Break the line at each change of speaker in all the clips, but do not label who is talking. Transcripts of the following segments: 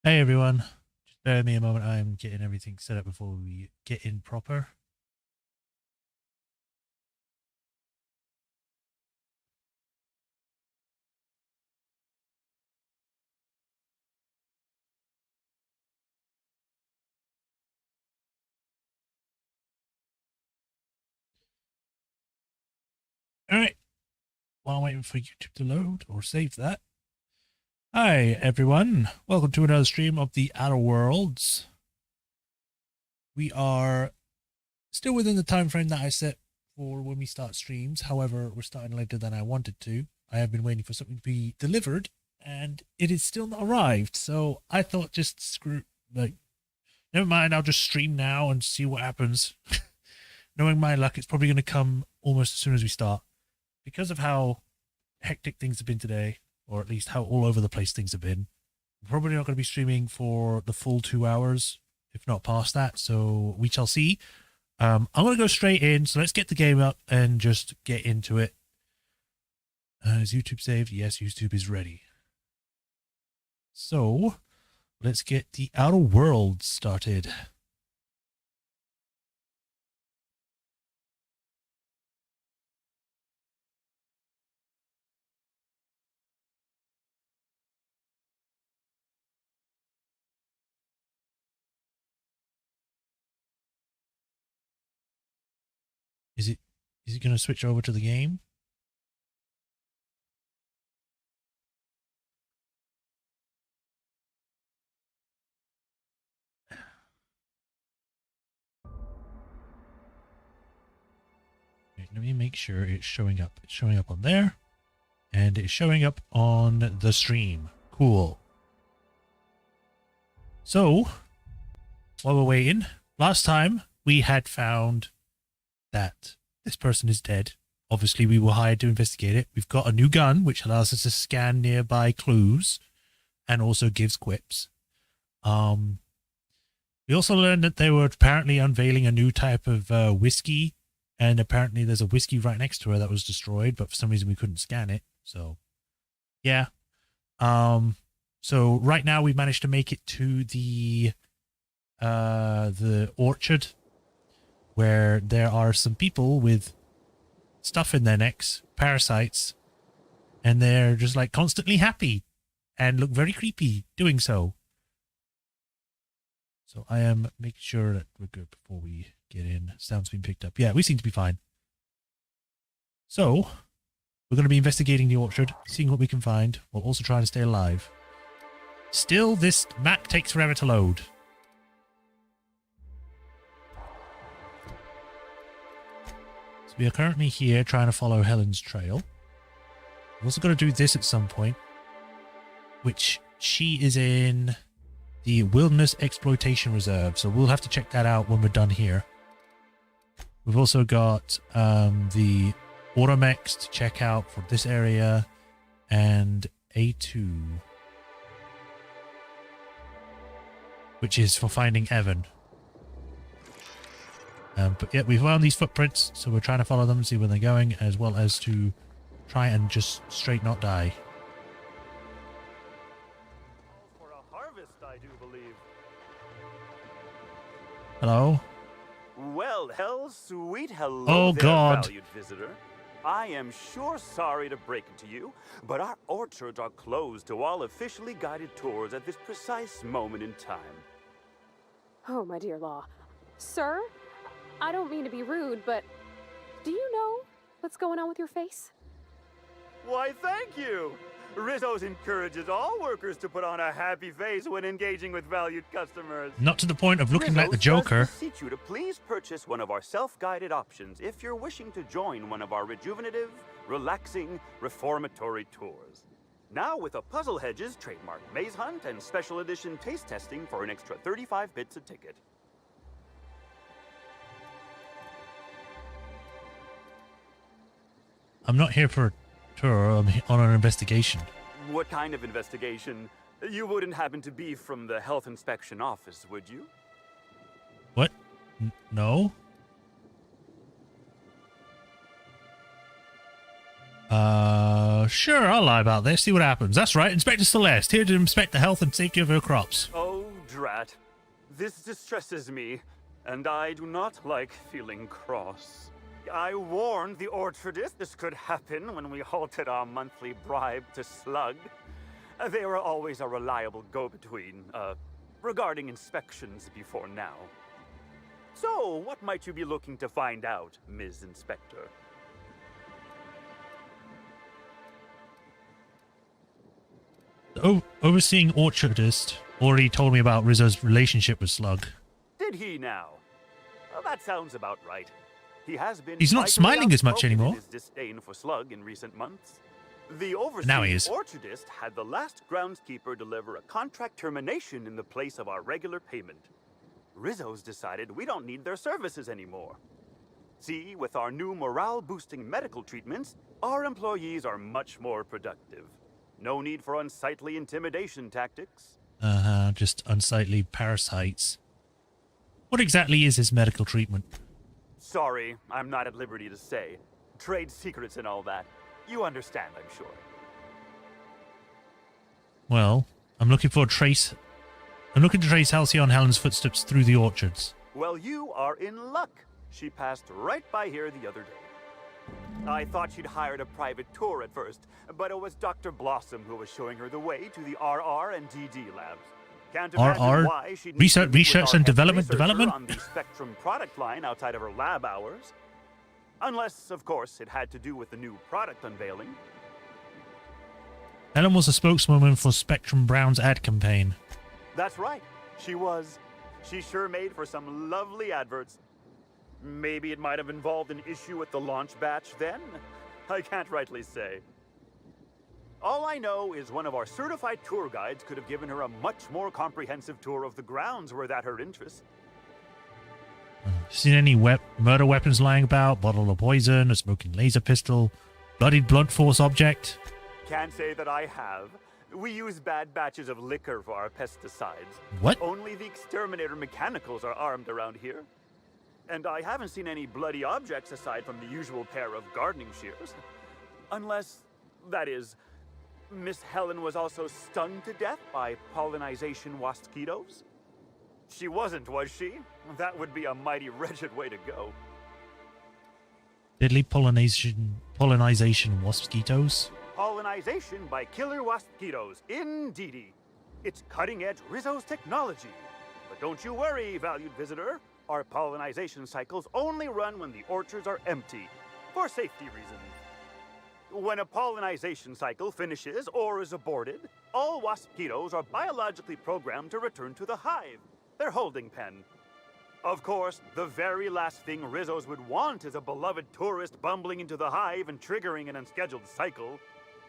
Hey everyone, just bear with me a moment. I'm getting everything set up before we get in proper. Alright, while I'm waiting for YouTube to load or save that. Hi everyone, welcome to another stream of the Outer Worlds. We are still within the time frame that I set for when we start streams. However, we're starting later than I wanted to. I have been waiting for something to be delivered and it is still not arrived. So I thought never mind, I'll just stream now and see what happens. Knowing my luck, it's probably going to come almost as soon as we start. Because of how hectic things have been today, or at least how all over the place things have been, we're probably not going to be streaming for the full 2 hours, if not past that. So we shall see. I'm going to go straight in. So let's get the game up and just get into it. Is YouTube saved? Yes, YouTube is ready. So let's get the Outer Worlds started. Is it going to switch over to the game? Let me make sure it's showing up. It's showing up on there. And it's showing up on the stream. Cool. So, while we're waiting, last time we had found that this person is dead. Obviously, we were hired to investigate it. We've got a new gun, which allows us to scan nearby clues and also gives quips. We also learned that they were apparently unveiling a new type of whiskey, and apparently there's a whiskey right next to her that was destroyed, but for some reason we couldn't scan it. So, yeah. So right now we've managed to make it to the orchard, where there are some people with stuff in their necks, parasites, and they're just like constantly happy and look very creepy doing so. So I am making sure that we're good before we get in. Sound's been picked up. Yeah, we seem to be fine. So we're going to be investigating the orchard, seeing what we can find, while also trying to stay alive. Still, this map takes forever to load. So we are currently here trying to follow Helen's trail. We're also going to do this at some point, which she is in the Wilderness Exploitation Reserve, so we'll have to check that out when we're done here. We've also got the Automex to check out for this area, and A2, which is for finding Evan. But yeah, we found these footprints, so we're trying to follow them and see where they're going, as well as to try and just straight not die.
For a harvest, I do believe.
Hello?
Well, sweet hello
Oh,
there,
God.
valued visitor. I am sure sorry to break it to you, but our orchards are closed to all officially guided tours at this precise moment in time.
Oh, my dear Law. Sir, I don't mean to be rude, but do you know what's going on with your face?
Why, thank you! Rizzo's encourages all workers to put on a happy face when engaging with valued customers.
Not to the point of looking like the
Rizzo's
Joker.
does beseech you to please purchase one of our self-guided options if you're wishing to join one of our rejuvenative, relaxing, reformatory tours. Now with a Puzzle Hedges trademark maze hunt and special edition taste testing for an extra 35 bits a ticket.
I'm not here for a tour. I'm on an investigation.
What kind of investigation? You wouldn't happen to be from the health inspection office, would you?
What? No? Sure, I'll lie about this, see what happens. That's right, Inspector Celeste, here to inspect the health and safety of her crops.
Oh, drat. This distresses me, and I do not like feeling cross. I warned the orchardist this could happen when we halted our monthly bribe to Slug. They were always a reliable go-between, regarding inspections before now. So, what might you be looking to find out, Ms. Inspector?
Overseeing orchardist already told me about Rizzo's relationship with Slug.
Did he now? Well, that sounds about right. He has been.
He's not smiling as much
outspoken
anymore.
in his disdain for Slug in recent months. The
Now he
overseeing
is.
orchardist had the last groundskeeper deliver a contract termination in the place of our regular payment. Rizzo's decided we don't need their services anymore. See, with our new morale-boosting medical treatments, our employees are much more productive. No need for unsightly intimidation tactics.
Just unsightly parasites. What exactly is his medical treatment?
Sorry, I'm not at liberty to say. Trade secrets and all that. You understand, I'm sure.
Well, I'm looking to trace Halcyon Helen's footsteps through the orchards.
Well, you are in luck. She passed right by here the other day. I thought she'd hired a private tour at first, but it was Dr. Blossom who was showing her the way to the RR and DD labs. Can't imagine
RR?
why she'd need to meet with
Research
our
and
head
development?
researcher on the Spectrum product line outside of her lab hours. Unless, of course, it had to do with the new product unveiling.
Helen was a spokeswoman for Spectrum Brown's ad campaign.
That's right. She was. She sure made for some lovely adverts. Maybe it might have involved an issue with the launch batch then? I can't rightly say. All I know is one of our certified tour guides could have given her a much more comprehensive tour of the grounds were that her interest.
Seen any murder weapons lying about? Bottle of poison, a smoking laser pistol, bloodied blunt force object?
Can't say that I have. We use bad batches of liquor for our pesticides.
What?
Only the exterminator mechanicals are armed around here. And I haven't seen any bloody objects aside from the usual pair of gardening shears. Unless, that is, Miss Helen was also stung to death by pollinization mosquitoes? She wasn't, was she? That would be a mighty wretched way to go.
Deadly pollinization mosquitoes?
Pollinization by killer mosquitoes, indeedy. It's cutting-edge Rizzo's technology. But don't you worry, valued visitor. Our pollinization cycles only run when the orchards are empty, for safety reasons. When a pollinization cycle finishes or is aborted, all mosquitoes are biologically programmed to return to the hive, their holding pen. Of course, the very last thing Rizzo's would want is a beloved tourist bumbling into the hive and triggering an unscheduled cycle.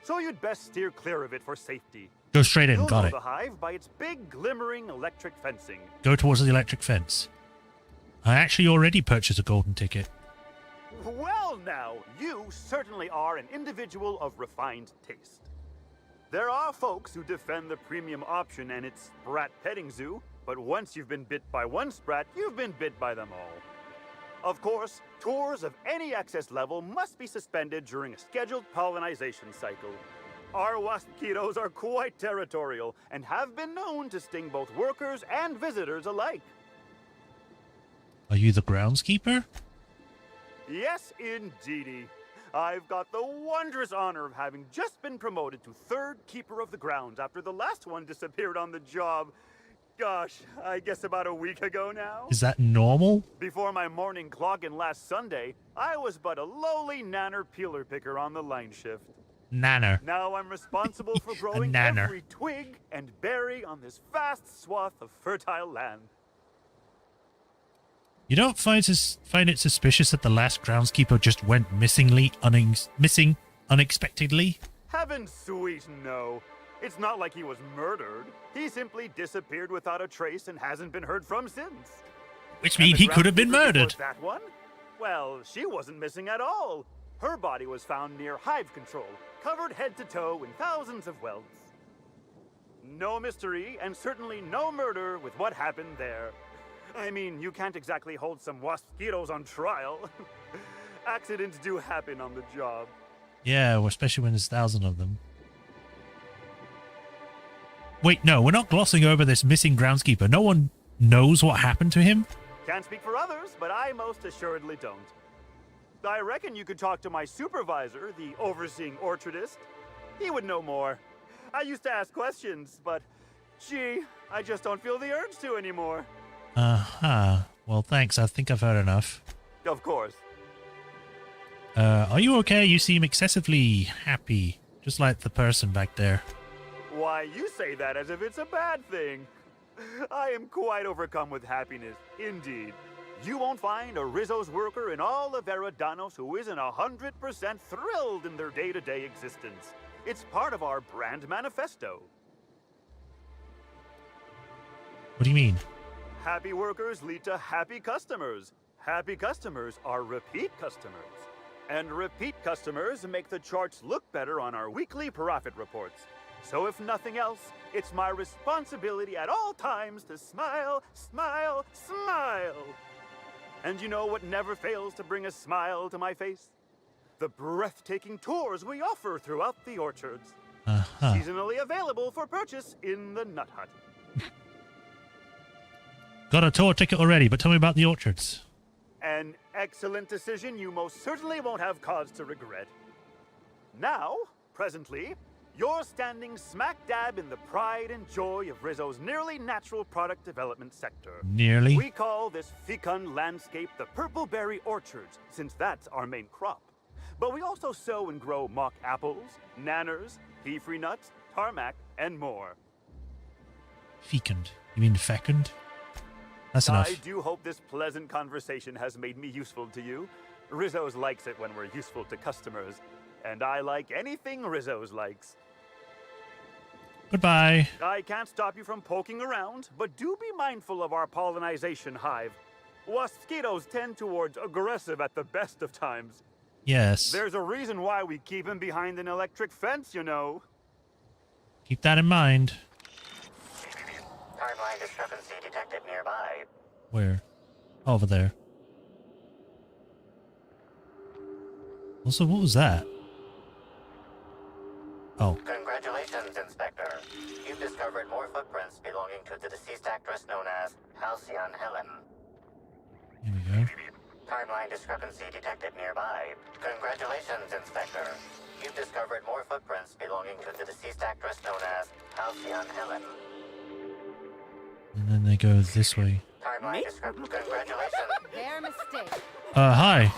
So you'd best steer clear of it for safety.
Go straight in,
You'll
got
know
it.
the hive by its big glimmering electric fencing.
Go towards the electric fence. I actually already purchased a golden ticket.
Well now, you certainly are an individual of refined taste. There are folks who defend the premium option and its sprat petting zoo, but once you've been bit by one sprat, you've been bit by them all. Of course, tours of any access level must be suspended during a scheduled pollinization cycle. Our mosquitoes are quite territorial and have been known to sting both workers and visitors alike.
Are you the groundskeeper?
Yes, indeedy. I've got the wondrous honor of having just been promoted to third keeper of the grounds after the last one disappeared on the job. Gosh, I guess about a week ago now.
Is that normal?
Before my morning clock-in last Sunday, I was but a lowly nanner peeler picker on the line shift.
Nanner.
Now I'm responsible for growing
nanner.
every twig and berry on this vast swath of fertile land.
You don't find it suspicious that the last groundskeeper just went missing unexpectedly?
Heaven sweet, no. It's not like he was murdered. He simply disappeared without a trace and hasn't been heard from since.
Which
And
means
the
he could have been
groundskeeper
murdered.
before that one? Well, she wasn't missing at all. Her body was found near hive control, covered head to toe in thousands of welts. No mystery, and certainly no murder with what happened there. I mean, you can't exactly hold some mosquitoes on trial. Accidents do happen on the job.
Yeah, well, especially when there's 1,000 of them. Wait, no, we're not glossing over this missing groundskeeper. No one knows what happened to him?
Can't speak for others, but I most assuredly don't. I reckon you could talk to my supervisor, the overseeing orchardist. He would know more. I used to ask questions, but gee, I just don't feel the urge to anymore.
Uh-huh. Well, thanks. I think I've heard enough.
Of course.
Are you okay? You seem excessively happy, just like the person back there.
Why, you say that as if it's a bad thing. I am quite overcome with happiness, indeed. You won't find a Rizzo's worker in all of Eridanos who isn't 100% thrilled in their day-to-day existence. It's part of our brand manifesto.
What do you mean?
Happy workers lead to happy customers. Happy customers are repeat customers. And repeat customers make the charts look better on our weekly profit reports. So if nothing else, it's my responsibility at all times to smile, smile, smile. And you know what never fails to bring a smile to my face? The breathtaking tours we offer throughout the orchards.
Uh-huh.
Seasonally available for purchase in the Nut Hut.
Got a tour ticket already, but tell me about the orchards.
An excellent decision you most certainly won't have cause to regret. Now, presently, you're standing smack dab in the pride and joy of Rizzo's nearly natural product development sector.
Nearly?
We call this fecund landscape the Purple Berry Orchards, since that's our main crop. But we also sow and grow mock apples, nanners, pea-free nuts, tarmac, and more.
Fecund. You mean fecund? That's enough.
I do hope this pleasant conversation has made me useful to you. Rizzo's likes it when we're useful to customers, and I like anything Rizzo's likes.
Goodbye.
I can't stop you from poking around, but do be mindful of our pollinization hive. Mosquitoes tend towards aggressive at the best of times.
Yes.
There's a reason why we keep him behind an electric fence, you know.
Keep that in mind.
Timeline discrepancy detected nearby.
Where? Over there. Also, what was that? Oh.
Congratulations, Inspector. You've discovered more footprints belonging to the deceased actress known as Halcyon Helen.
Here we go.
Timeline discrepancy detected nearby. Congratulations, Inspector. You've discovered more footprints belonging to the deceased actress known as Halcyon Helen.
And then they go this way.
Timeline discrepancy. Congratulations.
Their mistake.
Hi.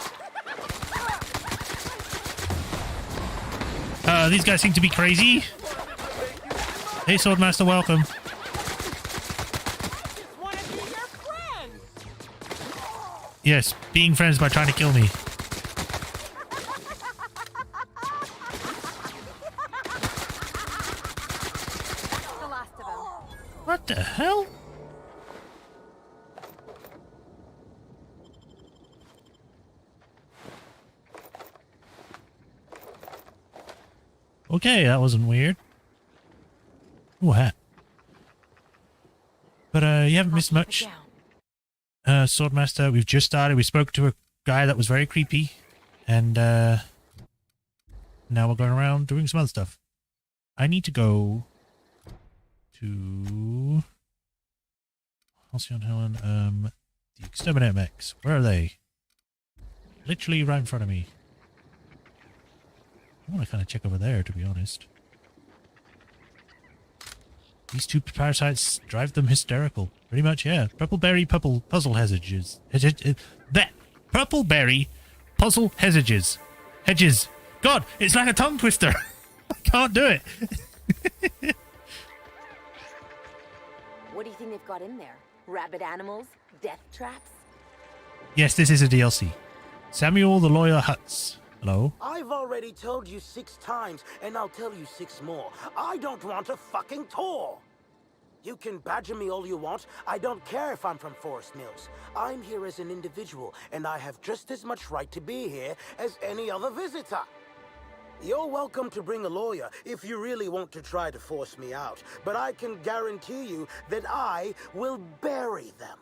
These guys seem to be crazy. Hey, Swordmaster, welcome. Yes, being friends by trying to kill me.
The last of them.
What the hell? Okay, that wasn't weird. Ooh, hat. But you haven't missed much. Swordmaster, we've just started. We spoke to a guy that was very creepy. And now we're going around doing some other stuff. I need to go to Halcyon Helen, the Exterminator mechs. Where are they? Literally right in front of me. I want to kind of check over there, to be honest. These two parasites drive them hysterical. Pretty much, yeah. Purple berry puzzle hedges. That purple berry puzzle hedges. Hedges. God, it's like a tongue twister. I can't do it.
What do you think they've got in there? Rabid animals? Death traps?
Yes, this is a DLC. Samuel the Lawyer Hutz. Hello?
I've already told you 6 times, and I'll tell you 6 more. I don't want a fucking tour! You can badger me all you want. I don't care if I'm from Forest Mills. I'm here as an individual, and I have just as much right to be here as any other visitor. You're welcome to bring a lawyer if you really want to try to force me out, but I can guarantee you that I will bury them.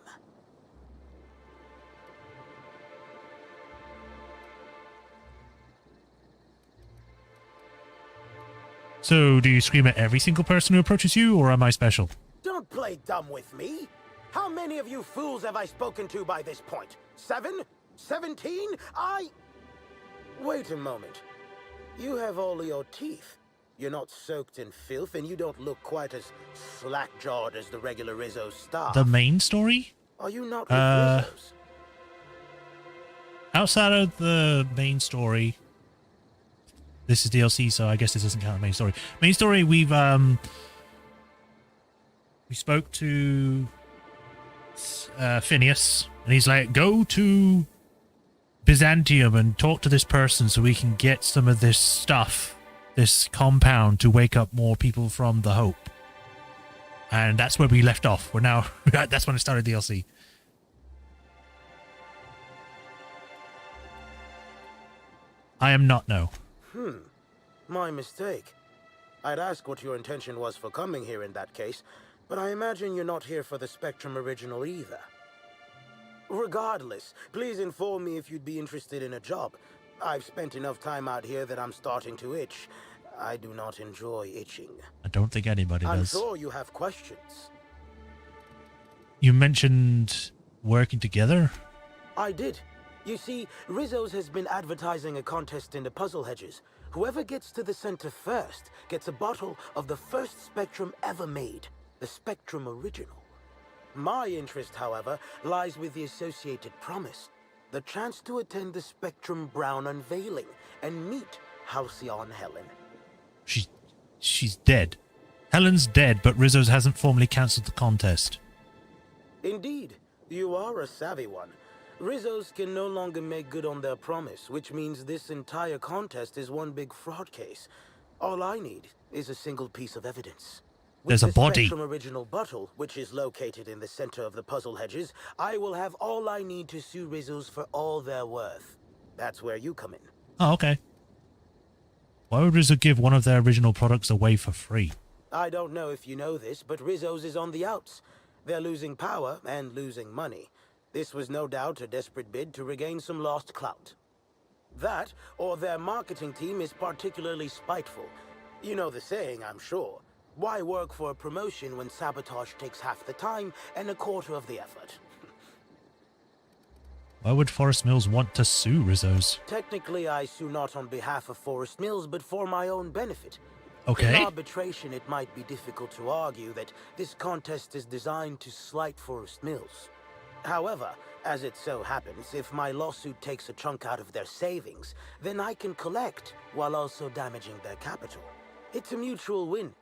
So, do you scream at every single person who approaches you, or am I special?
Don't play dumb with me. How many of you fools have I spoken to by this point? 7? 17? Wait a moment. You have all your teeth. You're not soaked in filth, and you don't look quite as slack-jawed as the regular Rizzo staff.
The main story?
Are you not with Rizzo's?
Outside of the main story, this is DLC, so I guess this doesn't count the main story. Main story, we spoke to Phineas, and he's like, go to Byzantium and talk to this person so we can get some of this stuff, this compound, to wake up more people from the Hope. And that's where we left off. We're now, that's when it started DLC. I am not, no.
My mistake. I'd ask what your intention was for coming here in that case, but I imagine you're not here for the Spectrum original either. Regardless, please inform me if you'd be interested in a job. I've spent enough time out here that I'm starting to itch. I do not enjoy itching.
I don't think anybody
I'm
does.
sure you have questions.
You mentioned working together?
I did. You see, Rizzo's has been advertising a contest in the puzzle hedges. Whoever gets to the center first gets a bottle of the first Spectrum ever made, the Spectrum Original. My interest, however, lies with the associated promise, the chance to attend the Spectrum Brown unveiling and meet Halcyon Helen.
She's dead. Helen's dead, but Rizzo's hasn't formally cancelled the contest.
Indeed, you are a savvy one. Rizzo's can no longer make good on their promise, which means this entire contest is one big fraud case. All I need is a single piece of evidence.
There's a body.
With the Spectrum Original bottle, which is located in the center of the puzzle hedges, I will have all I need to sue Rizzo's for all they're worth. That's where you come in.
Oh, okay. Why would Rizzo give one of their original products away for free?
I don't know if you know this, but Rizzo's is on the outs. They're losing power and losing money. This was no doubt a desperate bid to regain some lost clout. That, or their marketing team is particularly spiteful. You know the saying, I'm sure. Why work for a promotion when sabotage takes half the time and a quarter of the effort?
Why would Forest Mills want to sue Rizzo's?
Technically, I sue not on behalf of Forest Mills, but for my own benefit.
Okay.
In arbitration, it might be difficult to argue that this contest is designed to slight Forest Mills. However, as it so happens, if my lawsuit takes a chunk out of their savings, then I can collect while also damaging their capital. It's a mutual win.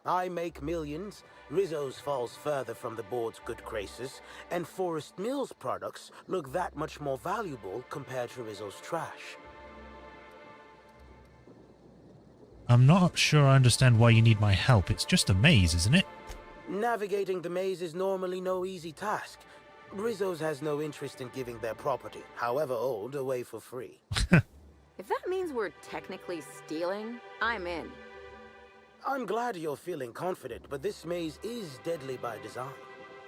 I make millions, Rizzo's falls further from the board's good graces, and Forest Mills products look that much more valuable compared to Rizzo's trash.
I'm not sure I understand why you need my help. It's just a maze, isn't it?
Navigating the maze is normally no easy task. Rizzo's has no interest in giving their property, however old, away for free.
If that means we're technically stealing, I'm in.
I'm glad you're feeling confident, but this maze is deadly by design.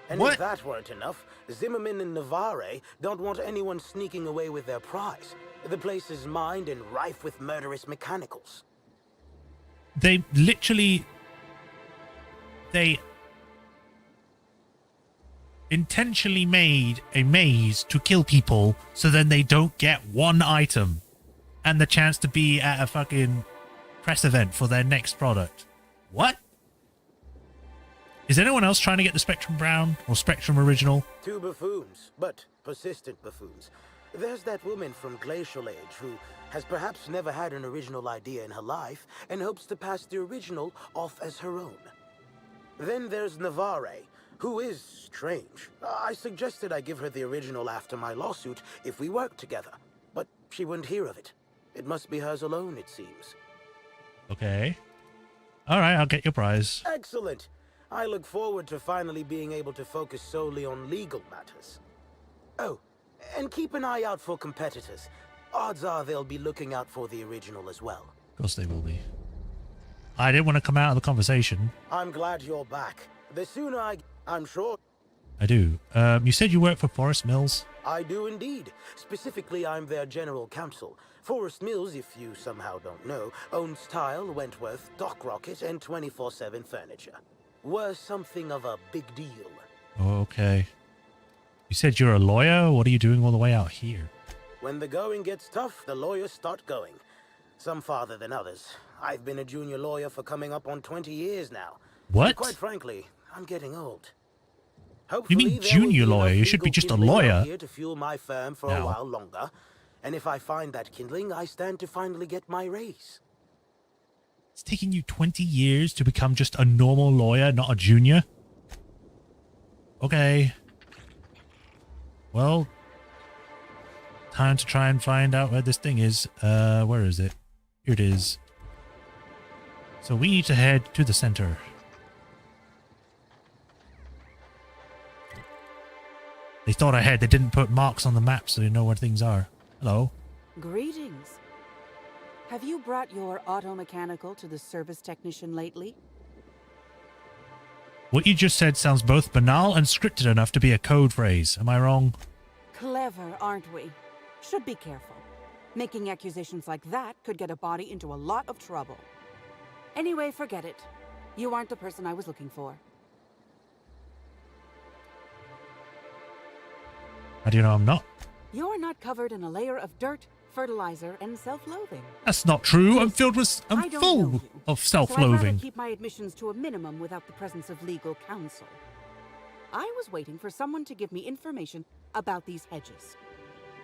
And
What?
if that weren't enough, Zimmerman and Navarre don't want anyone sneaking away with their prize. The place is mined and rife with murderous mechanicals.
They literally... They intentionally made a maze to kill people so then they don't get one item and the chance to be at a fucking press event for their next product. What? Is anyone else trying to get the Spectrum Brown or Spectrum Original?
2 buffoons, but persistent buffoons. There's that woman from Glacial Age who has perhaps never had an original idea in her life and hopes to pass the original off as her own. Then there's Navarre, who is strange. I suggested I give her the original after my lawsuit if we worked together, but she wouldn't hear of it. It must be hers alone, it seems.
Okay. Alright, I'll get your prize.
Excellent. I look forward to finally being able to focus solely on legal matters. Oh, and keep an eye out for competitors. Odds are they'll be looking out for the original as well.
Of course they will be. I didn't want to come out of the conversation.
I'm glad you're back. The sooner I'm sure...
I do. You said you work for Forest Mills?
I do indeed. Specifically, I'm their general counsel. Forest Mills, if you somehow don't know, owns Tile, Wentworth, Dock Rocket, and 24/7 Furniture. We're something of a big deal.
Okay. You said you're a lawyer? What are you doing all the way out here?
When the going gets tough, the lawyers start going. Some farther than others. I've been a junior lawyer for coming up on 20 years now.
What?
And quite frankly, I'm getting old.
You mean
Hopefully, there will
junior
be
lawyer?
enough
You should be
legal
just a
kindling out
lawyer.
here to fuel my firm for
No.
a while longer. And if I find that kindling, I stand to finally get my raise.
It's taking you 20 years to become just a normal lawyer, not a junior? Okay. Well, time to try and find out where this thing is. Where is it? Here it is. So we need to head to the center. They thought ahead. They didn't put marks on the map so they know where things are. Hello.
Greetings. Have you brought your auto-mechanical to the service technician lately?
What you just said sounds both banal and scripted enough to be a code phrase. Am I wrong?
Clever, aren't we? Should be careful. Making accusations like that could get a body into a lot of trouble. Anyway, forget it. You aren't the person I was looking for.
How do you know I'm not?
You're not covered in a layer of dirt, fertilizer, and self-loathing.
That's not true. I'm full
I don't know
full
you,
of
So I'd rather
self-loathing.
keep my admissions to a minimum without the presence of legal counsel. I was waiting for someone to give me information about these hedges.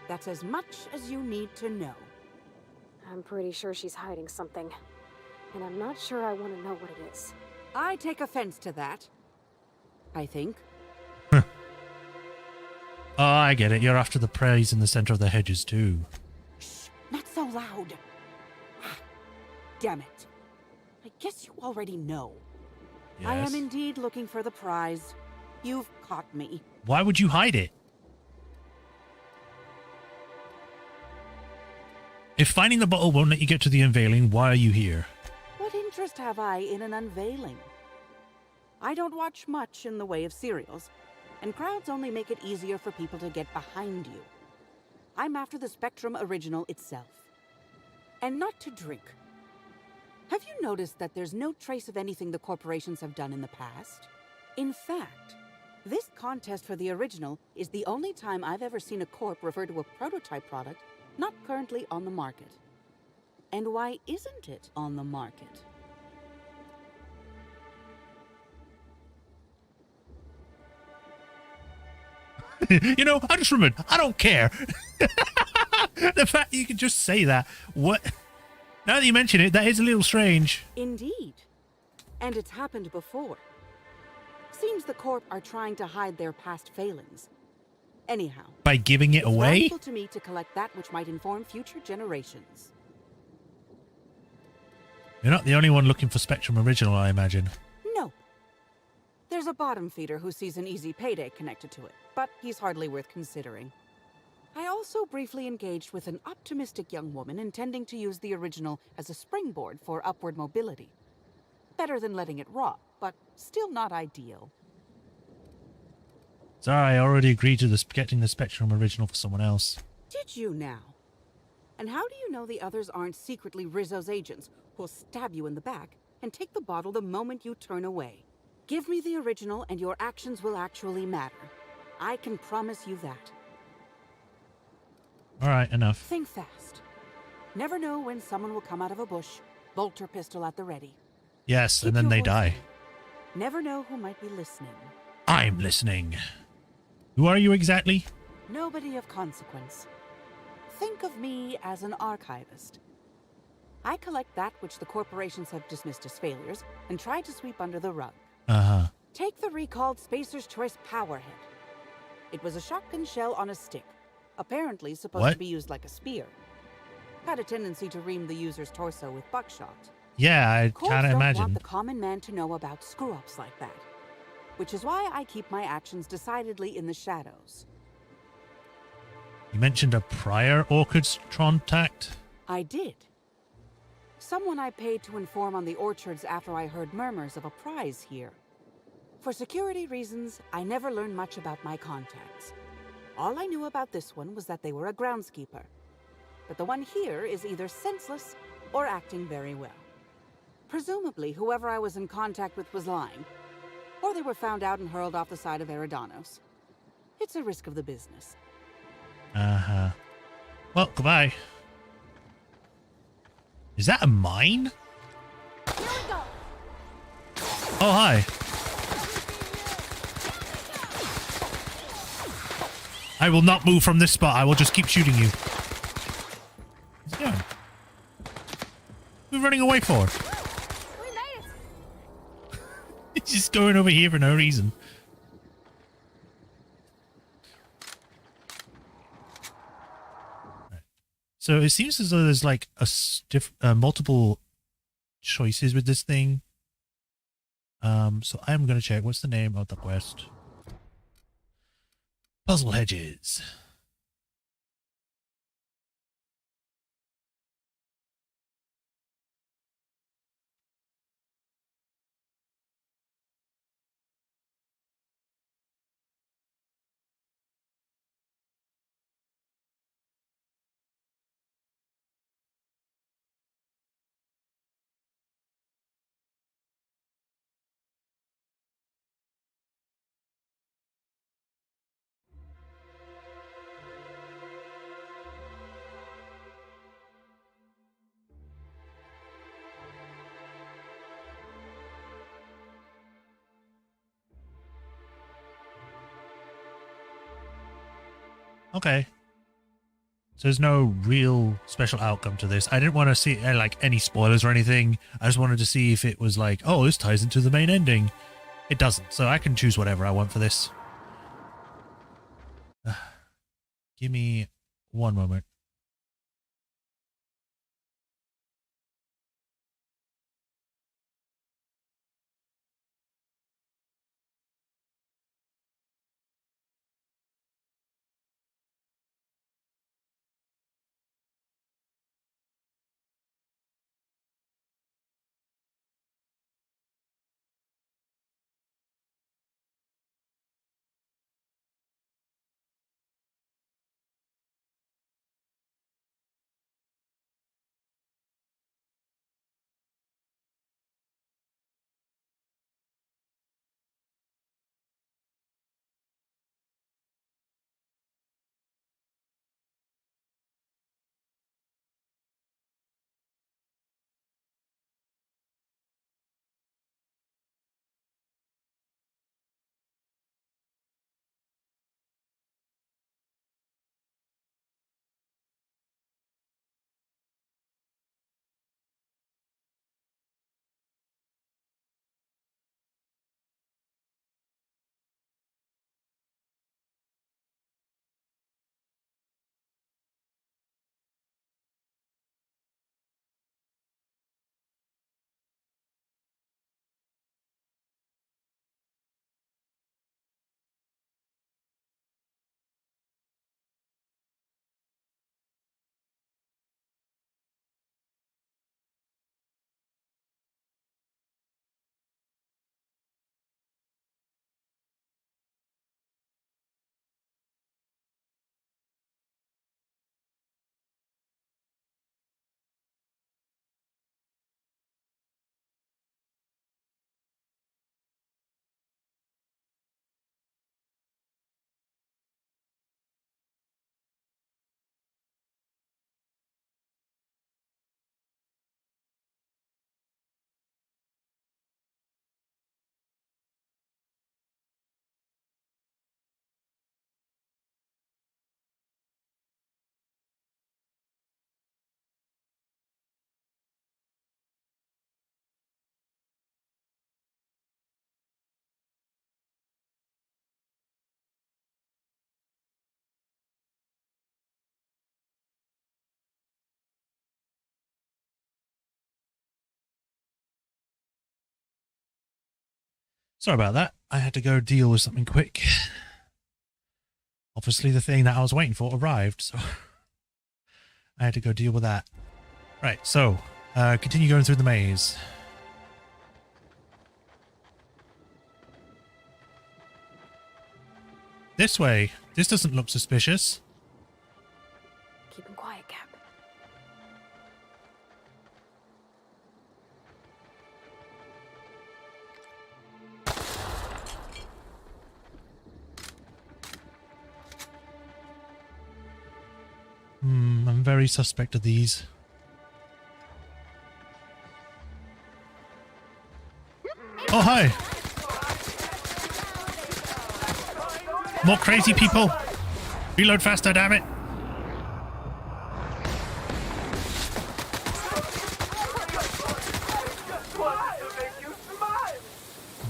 That's as much as you need to know.
I'm pretty sure she's hiding something. And I'm not sure I want to know what it is.
I take offense to that. I think.
Oh, I get it. You're after the praise in the center of the hedges, too.
Shh, not so loud. Damn it. I guess you already know.
Yes.
I am indeed looking for the prize. You've caught me.
Why would you hide it? If finding the bottle won't let you get to the unveiling, why are you here?
What interest have I in an unveiling? I don't watch much in the way of serials, and crowds only make it easier for people to get behind you. I'm after the Spectrum original itself. And not to drink. Have you noticed that there's no trace of anything the corporations have done in the past? In fact, this contest for the original is the only time I've ever seen a corp refer to a prototype product not currently on the market. And why isn't it on the market?
You know, I just remembered. I don't care. The fact you can just say that. What? Now that you mention it, that is a little strange.
Indeed. And it's happened before. Seems the Corp are trying to hide their past failings. Anyhow,
By giving it
it's
away?
valuable to me to collect that which might inform future generations.
You're not the only one looking for Spectrum Original, I imagine.
Nope. There's a bottom feeder who sees an easy payday connected to it, but he's hardly worth considering. I also briefly engaged with an optimistic young woman intending to use the original as a springboard for upward mobility. Better than letting it rot, but still not ideal.
Sorry, I already agreed to getting the Spectrum Original for someone else.
Did you now? And how do you know the others aren't secretly Rizzo's agents who'll stab you in the back and take the bottle the moment you turn away? Give me the original and your actions will actually matter. I can promise you that.
Alright, enough.
Think fast. Never know when someone will come out of a bush, bolt or pistol at the ready.
Yes,
Keep
and then
your
they
voice
die.
down. Never know who might be listening.
I'm listening. Who are you exactly?
Nobody of consequence. Think of me as an archivist. I collect that which the corporations have dismissed as failures and try to sweep under the rug.
Uh-huh.
Take the recalled Spacer's Choice Powerhead. It was a shotgun shell on a stick, apparently supposed
What?
to be used like a spear. Had a tendency to ream the user's torso with buckshot.
Yeah, I
Corps
kind of
don't
imagine.
want the common man to know about screw-ups like that, which is why I keep my actions decidedly in the shadows.
You mentioned a prior Orchid's contact?
I did. Someone I paid to inform on the orchards after I heard murmurs of a prize here. For security reasons, I never learned much about my contacts. All I knew about this one was that they were a groundskeeper. But the one here is either senseless or acting very well. Presumably, whoever I was in contact with was lying. Or they were found out and hurled off the side of Eridanos. It's a risk of the business.
Uh-huh. Well, goodbye. Is that a mine?
Here we go.
Oh, hi. I will not move from this spot. I will just keep shooting you. What's he doing? What are you running away for?
We made it.
He's just going over here for no reason. Right. So it seems as though there's like multiple choices with this thing. So I'm going to check. What's the name of the quest? Puzzle Hedges. Okay. So there's no real special outcome to this. I didn't want to see like any spoilers or anything. I just wanted to see if it was like, oh, this ties into the main ending. It doesn't, so I can choose whatever I want for this. Give me one moment. Sorry about that. I had to go deal with something quick. Obviously, the thing that I was waiting for arrived, so I had to go deal with that. Right, so continue going through the maze. This way. This doesn't look suspicious.
Keep him quiet, Cap.
I'm very suspect of these. Oh, hi! More crazy people! Reload faster, damn it!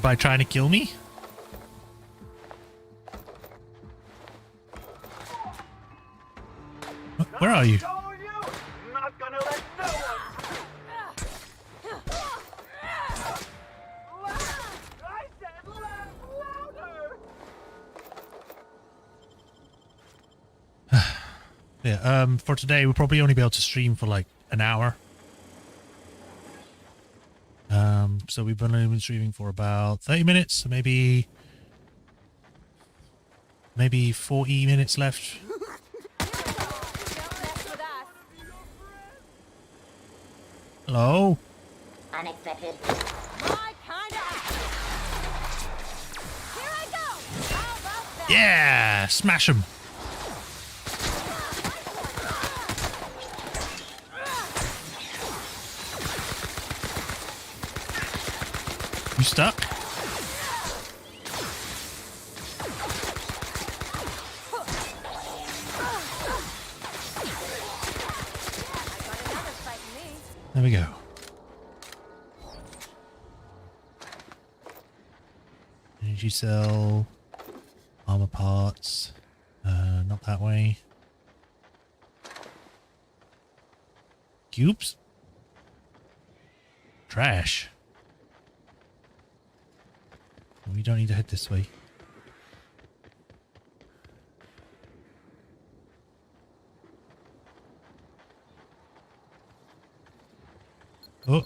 By trying to kill me? Where are you?
Not gonna let no one. I said louder.
Yeah, for today we'll probably only be able to stream for like an hour. So we've only been streaming for about 30 minutes, so maybe 40 minutes left. Hello?
Unexpected.
Yeah! Smash him! You stuck? There we go. Energy cell, armor parts, not that way. Cubes? Trash. We don't need to head this way. Oh.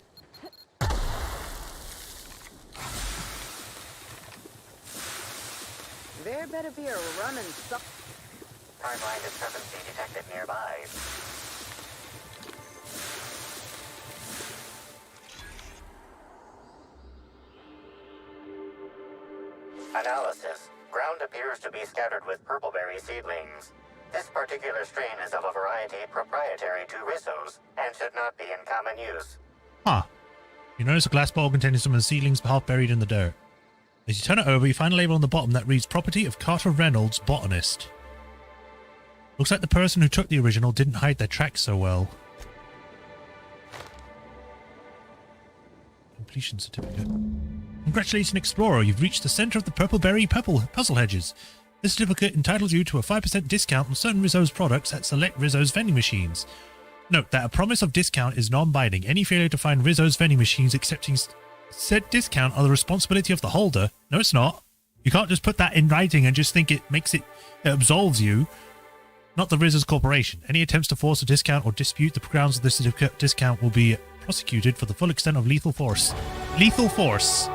There better be a running stuff.
Timeline discrepancy detected nearby. Analysis. Ground appears to be scattered with purpleberry seedlings. This particular strain is of a variety proprietary to Rissos and should not be in common use.
Huh. You notice a glass bowl containing some of the seedlings half buried in the dirt. As you turn it over, you find a label on the bottom that reads Property of Carter Reynolds, Botanist. Looks like the person who took the original didn't hide their tracks so well. Completion certificate. Congratulations, Explorer. You've reached the center of the Purpleberry puzzle hedges. This certificate entitles you to a 5% discount on certain Risso's products at select Risso's vending machines. Note that a promise of discount is non-binding. Any failure to find Risso's vending machines accepting said discount are the responsibility of the holder. No, it's not. You can't just put that in writing and just think it absolves you. Not the Risso's Corporation. Any attempts to force a discount or dispute the grounds of this certificate discount will be prosecuted for the full extent of lethal force. Lethal force!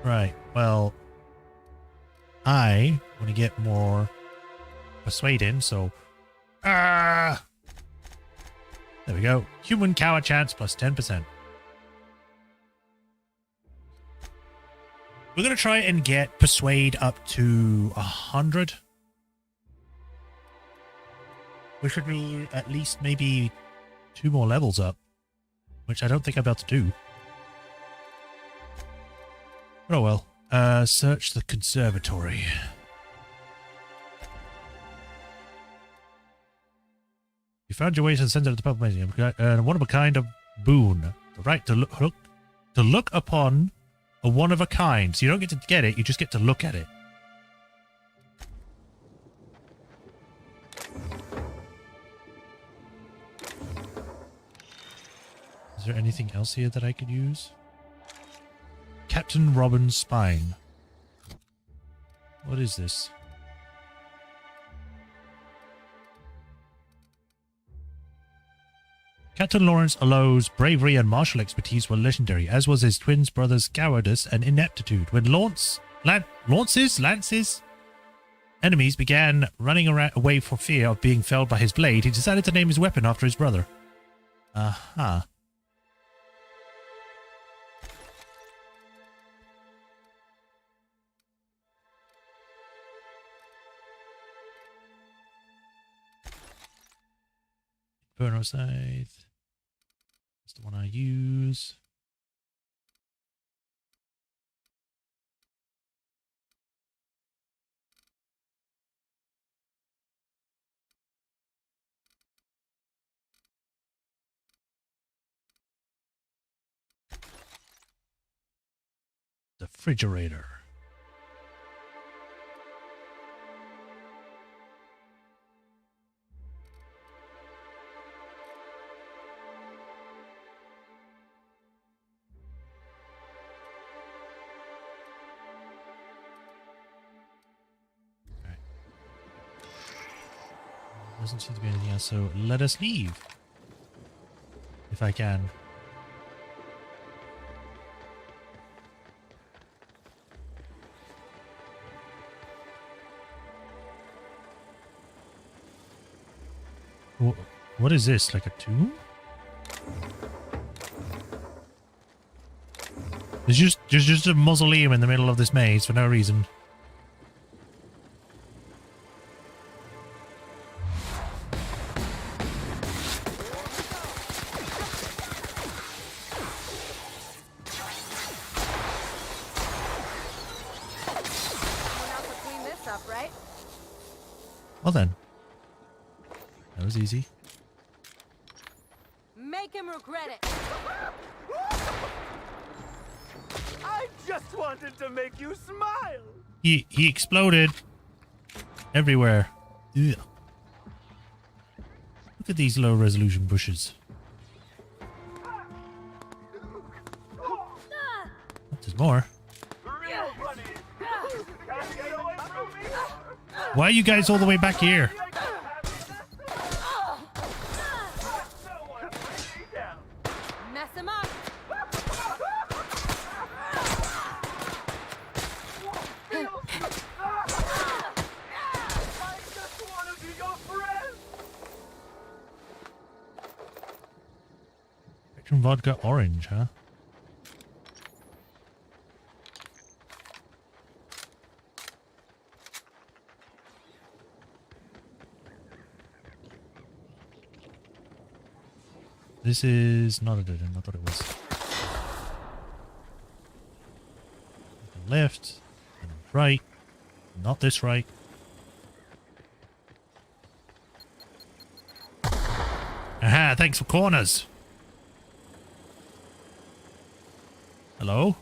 Right, well, I want to get more persuade in, so... there we go. Human cower chance plus 10%. We're going to try and get persuade up to 100. We should be at least maybe 2 more levels up, which I don't think I'm about to do. But oh well. Search the conservatory. You found your way to the center of the Purple Museum. One of a kind of boon. The right to look upon a one of a kind. So you don't get to get it, you just get to look at it. Is there anything else here that I could use? Captain Robin's spine. What is this? Captain Lawrence Allow's bravery and martial expertise were legendary, as was his twin brother's cowardice and ineptitude. When Lance's enemies began running away for fear of being felled by his blade, he decided to name his weapon after his brother. Aha. Inferno Scythe. That's the one I use. The refrigerator. Doesn't seem to be anything else, so let us leave. If I can. What is this? Like a tomb? There's just a mausoleum in the middle of this maze for no reason. Well then. That was easy.
Make him regret it.
I just wanted to make you smile.
He exploded everywhere. Ugh. Look at these low resolution bushes. There's more. Why are you guys all the way back here?
Mess him up.
I just want to be your friend.
Spectrum vodka orange, huh? This is not a dead end. I thought it was. Left, and right. Not this right. Aha, thanks for corners. Hello?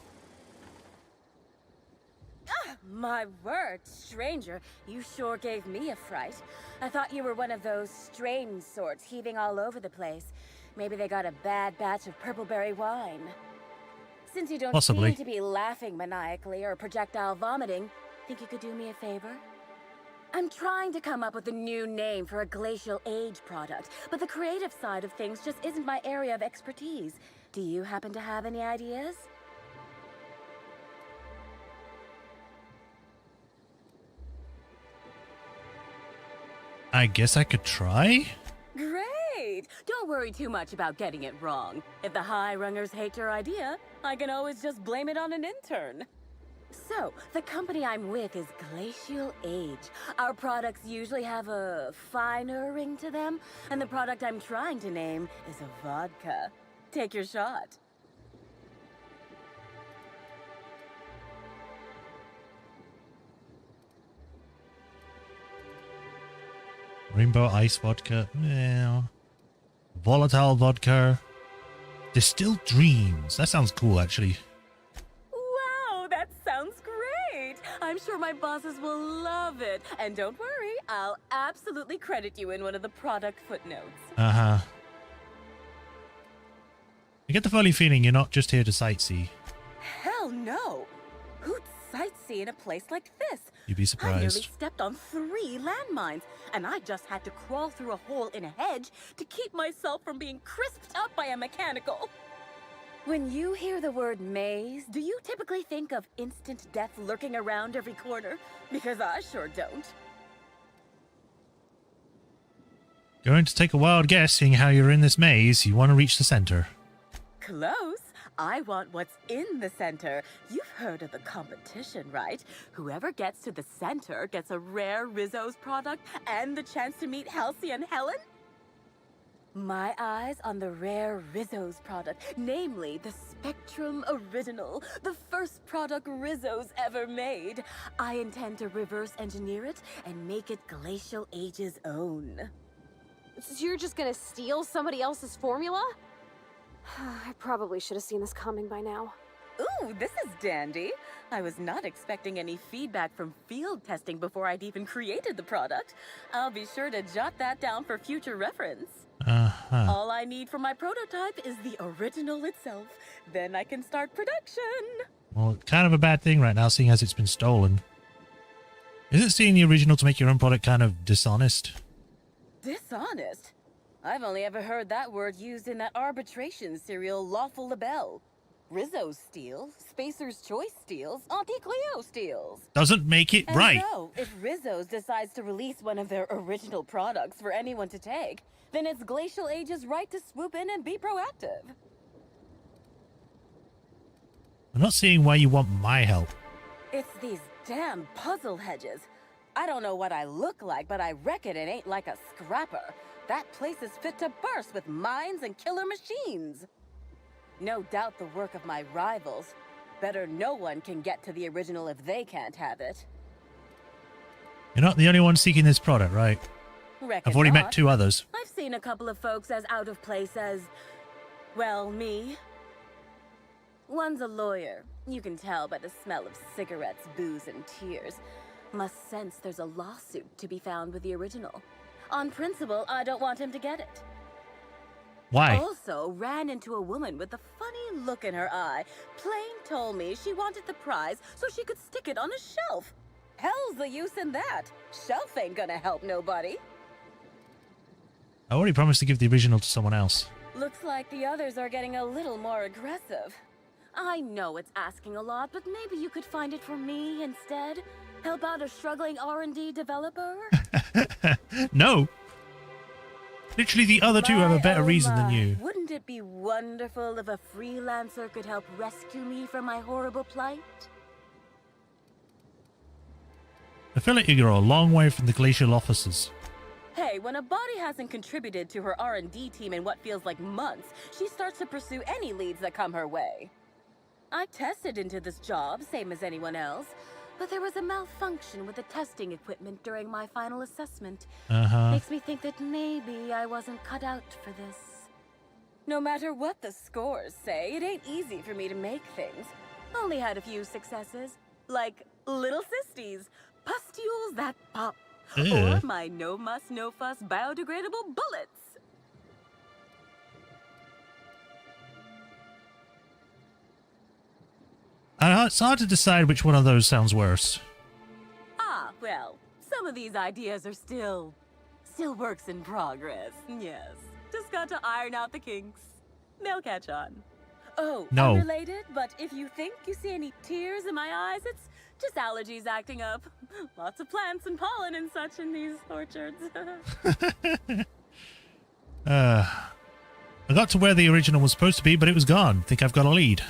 My word, stranger, you sure gave me a fright. I thought you were one of those strange sorts heaving all over the place. Maybe they got a bad batch of purpleberry wine. Since you don't
Possibly.
seem to be laughing maniacally or projectile vomiting, think you could do me a favor? I'm trying to come up with a new name for a glacial age product, but the creative side of things just isn't my area of expertise. Do you happen to have any ideas?
I guess I could try?
Great! Don't worry too much about getting it wrong. If the high-rungers hate your idea, I can always just blame it on an intern. So, the company I'm with is Glacial Age. Our products usually have a finer ring to them, and the product I'm trying to name is a vodka. Take your shot.
Rainbow ice vodka. Yeah. Volatile vodka. Distilled dreams. That sounds cool, actually.
Wow, that sounds great! I'm sure my bosses will love it. And don't worry, I'll absolutely credit you in one of the product footnotes.
Uh-huh. I get the funny feeling you're not just here to sightsee.
Hell no! Who'd sightsee in a place like this.
You'd be
I nearly
surprised.
stepped on 3 landmines, and I just had to crawl through a hole in a hedge to keep myself from being crisped up by a mechanical. When you hear the word maze, do you typically think of instant death lurking around every corner? Because I sure don't.
Going to take a wild guess, seeing how you're in this maze. You want to reach the center.
Close. I want what's in the center. You've heard of the competition, right? Whoever gets to the center gets a rare Rizzo's product and the chance to meet Halsey and Helen? My eyes on the rare Rizzo's product, namely the Spectrum Original, the first product Rizzo's ever made. I intend to reverse engineer it and make it Glacial Age's own.
So you're just gonna steal somebody else's formula? I probably should have seen this coming by now.
Ooh, this is dandy. I was not expecting any feedback from field testing before I'd even created the product. I'll be sure to jot that down for future reference.
Uh-huh.
All I need for my prototype is the original itself. Then I can start production.
Well, kind of a bad thing right now, seeing as it's been stolen. Isn't stealing the original to make your own product kind of dishonest?
Dishonest? I've only ever heard that word used in that arbitration serial Lawful Labelle. Rizzo steals, Spacer's Choice steals, Auntie Cleo steals.
Doesn't make it
And
right.
so, if Rizzo's decides to release one of their original products for anyone to take, then it's Glacial Age's right to swoop in and be proactive.
I'm not seeing why you want my help.
It's these damn puzzle hedges. I don't know what I look like, but I reckon it ain't like a scrapper. That place is fit to burst with mines and killer machines. No doubt the work of my rivals. Better no one can get to the original if they can't have it.
You're not the only one seeking this product, right?
Reckon
I've already met
not.
2 others.
I've seen a couple of folks as out of place as, well, me. One's a lawyer. You can tell by the smell of cigarettes, booze, and tears. Must sense there's a lawsuit to be found with the original. On principle, I don't want him to get it.
Why?
Also, ran into a woman with a funny look in her eye. Plain told me she wanted the prize so she could stick it on a shelf. Hell's the use in that. Shelf ain't gonna help nobody.
I already promised to give the original to someone else.
Looks like the others are getting a little more aggressive. I know it's asking a lot, but maybe you could find it for me instead? Help out a struggling R&D developer?
No. Literally, the other 2 have a better reason than you.
Wouldn't it be wonderful if a freelancer could help rescue me from my horrible plight?
I feel like you're a long way from the glacial officers.
Hey, when a body hasn't contributed to her R&D team in what feels like months, she starts to pursue any leads that come her way. I tested into this job, same as anyone else, but there was a malfunction with the testing equipment during my final assessment. Makes me think that maybe I wasn't cut out for this. No matter what the scores say, it ain't easy for me to make things. Only had a few successes, like little cisties, pustules that pop, or my no muss, no fuss biodegradable bullets.
It's hard to decide which one of those sounds worse.
Ah, well, some of these ideas are still works in progress. Yes, just got to iron out the kinks. They'll catch on. Oh,
no.
Unrelated, but if you think you see any tears in my eyes, it's just allergies acting up. Lots of plants and pollen and such in these orchards.
I got to where the original was supposed to be, but it was gone. Think I've got a lead.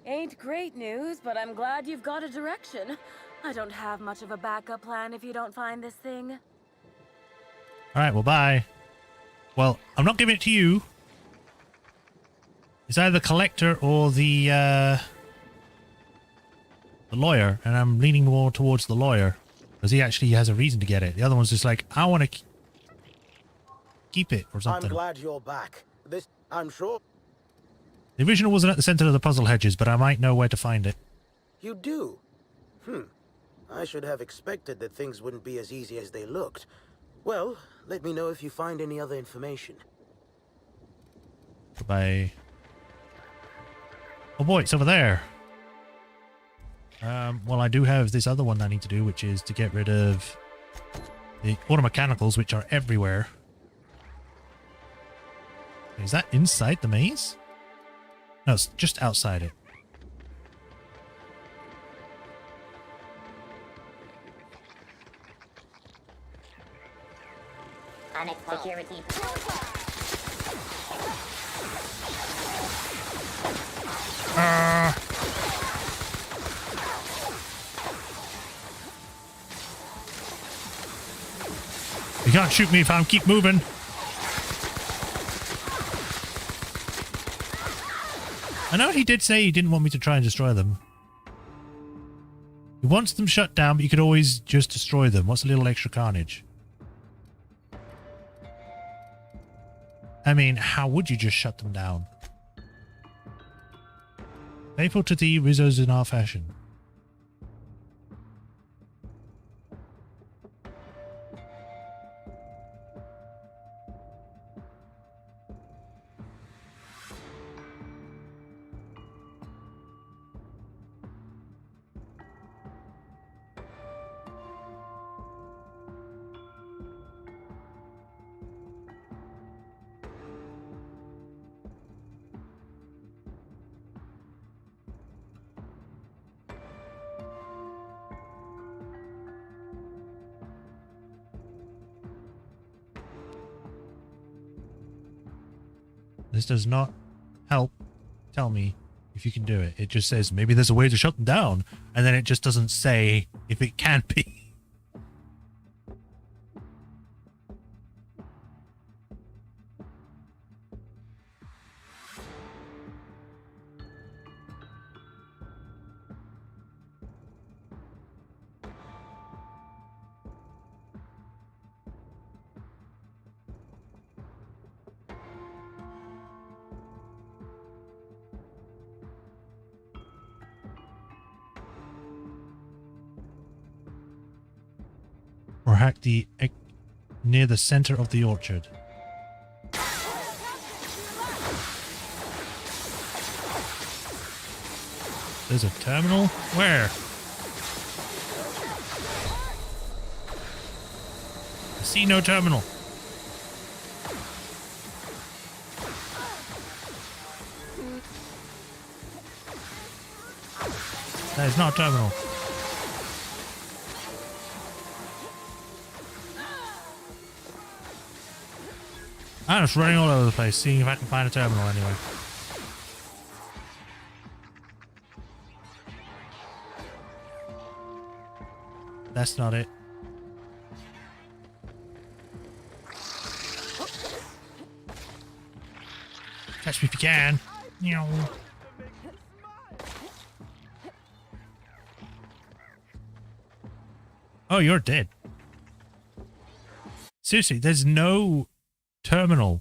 Ain't great news, but I'm glad you've got a direction. I don't have much of a backup plan if you don't find this thing.
Alright, well, bye. Well, I'm not giving it to you. It's either the collector or the lawyer, and I'm leaning more towards the lawyer, because he actually has a reason to get it. The other one's just like, I want to keep it, or something.
I'm glad you're back. This, I'm sure.
The original wasn't at the center of the puzzle hedges, but I might know where to find it.
You do? I should have expected that things wouldn't be as easy as they looked. Well, let me know if you find any other information.
Goodbye. Oh boy, it's over there. Well, I do have this other one that I need to do, which is to get rid of the auto mechanicals, which are everywhere. Is that inside the maze? No, it's just outside it.
Onyx security.
You can't shoot me if I keep moving. I know he did say he didn't want me to try and destroy them. He wants them shut down, but you could always just destroy them. What's a little extra carnage? I mean, how would you just shut them down? Faithful to thee, Rizzo's in our fashion. This does not help tell me if you can do it. It just says maybe there's a way to shut them down, and then it just doesn't say if it can be. Or hack the near the center of the orchard. There's a terminal? Where? I see no terminal. That is not a terminal. I'm just running all over the place, seeing if I can find a terminal anyway. That's not it. Catch me if you can. Meow. Oh, you're dead. Seriously, there's no terminal.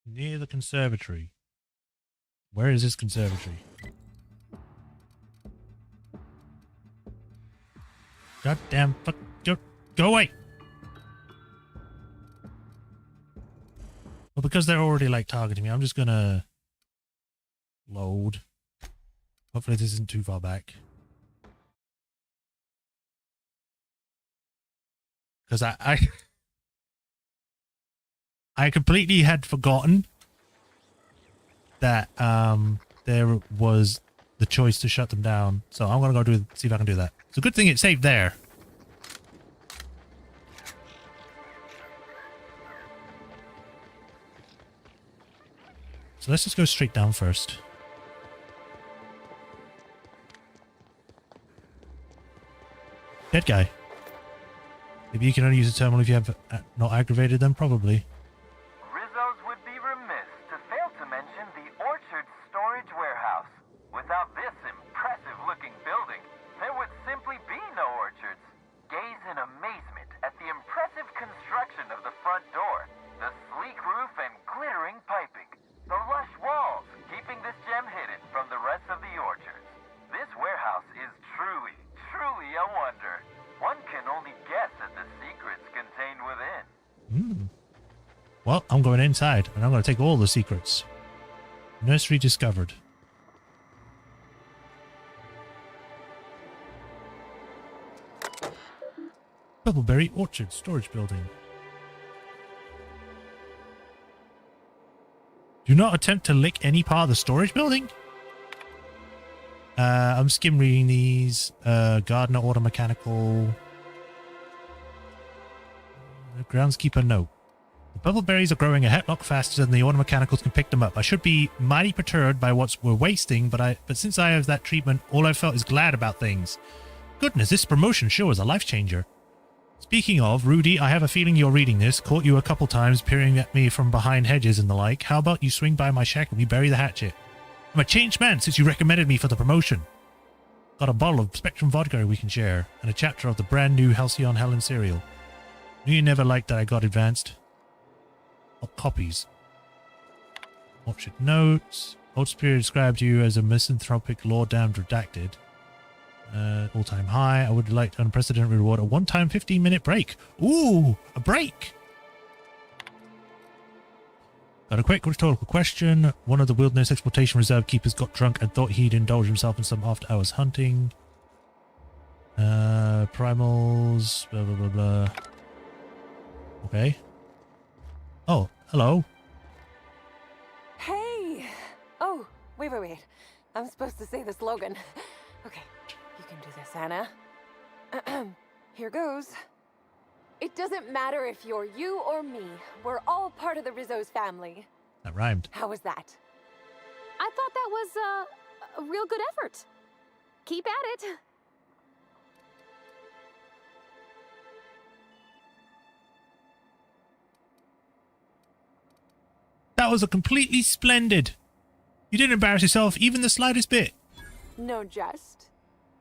Near the conservatory. Where is this conservatory? Goddamn fuck. Go away! Well, because they're already like targeting me, I'm just gonna load. Hopefully this isn't too far back. Because I completely had forgotten that there was the choice to shut them down. So I'm gonna go see if I can do that. It's a good thing it saved there. So let's just go straight down first. Dead guy. Maybe you can only use a terminal if you have not aggravated them, probably.
Rizzo's would be remiss to fail
wonder. One can only guess at the secrets contained within.
Well, I'm going inside, and I'm going to take all the secrets. Nursery discovered. Bubbleberry Orchard Storage Building. Do not attempt to lick any part of the storage building? I'm skim reading these. Gardener Auto Mechanical. Groundskeeper note. The bubbleberries are growing a headlock faster than the auto mechanicals can pick them up. I should be mighty perturbed by what we're wasting, but since I have that treatment, all I've felt is glad about things. Goodness, this promotion sure is a life changer. Speaking of, Rudy, I have a feeling you're reading this. Caught you a couple times peering at me from behind hedges and the like. How about you swing by my shack and we bury the hatchet? I'm a changed man since you recommended me for the promotion. Got a bottle of Spectrum vodka we can share, and a chapter of the brand new Halcyon Helen cereal. Knew you never liked that I got advanced. Copies. Orchard notes. Old Spirit described you as a misanthropic, law-damned redacted. All-time high. I would like an unprecedented reward. A one-time 15-minute break. Ooh, a break. Got a quick rhetorical question. One of the Wilderness Exploitation Reserve keepers got drunk and thought he'd indulge himself in some after-hours hunting. Primals. Blah, blah, blah, blah. Okay. Oh, hello.
Hey! Oh, wait. I'm supposed to say the slogan. Okay, you can do this, Anna. Here goes. It doesn't matter if you're you or me. We're all part of the Rizzo's family.
That rhymed.
How was that? I thought that was a real good effort. Keep at it.
That was a completely splendid. You didn't embarrass yourself even the slightest bit.
No jest.